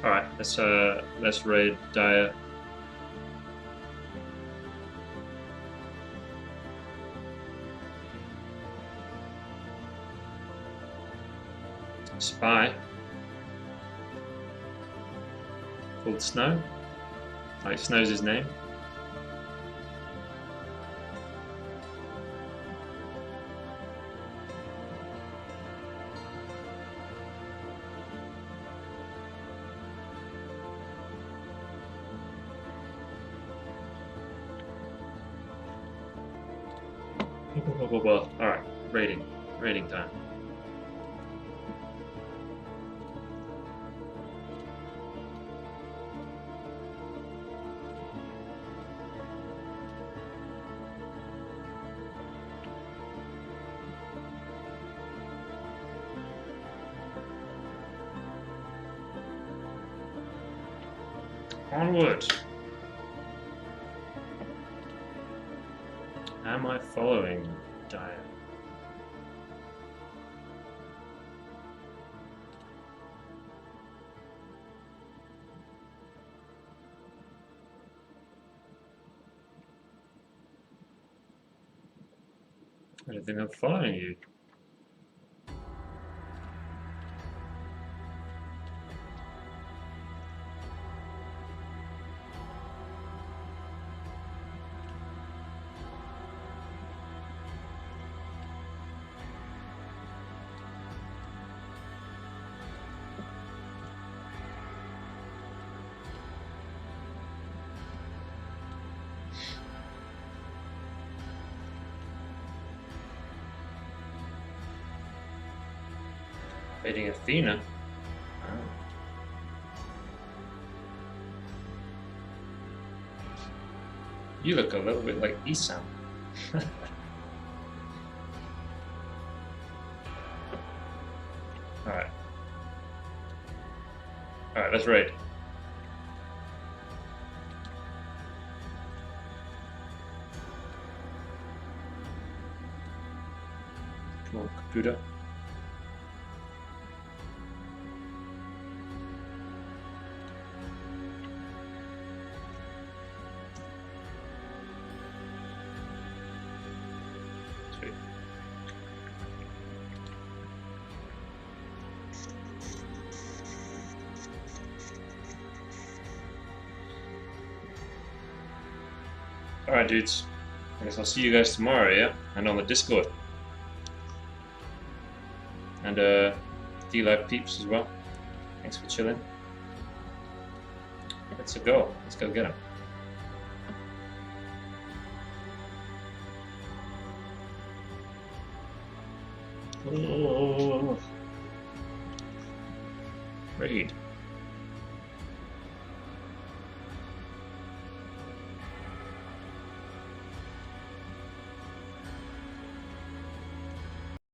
Alright, let's raid Dire. Spy. Called Snow. Like Snow's his name. Alright, raiding time. Onward. Am I following Dire? I don't think I'm following you. Raiding Athena? Oh. You look a little bit like Esau. Alright. Alright, let's raid. Come on, computer. Sweet. Alright, dudes. I guess I'll see you guys tomorrow, yeah? And on the Discord. And D-Live peeps as well. Thanks for chilling. Let's go. Let's go get him. Oh. Raid.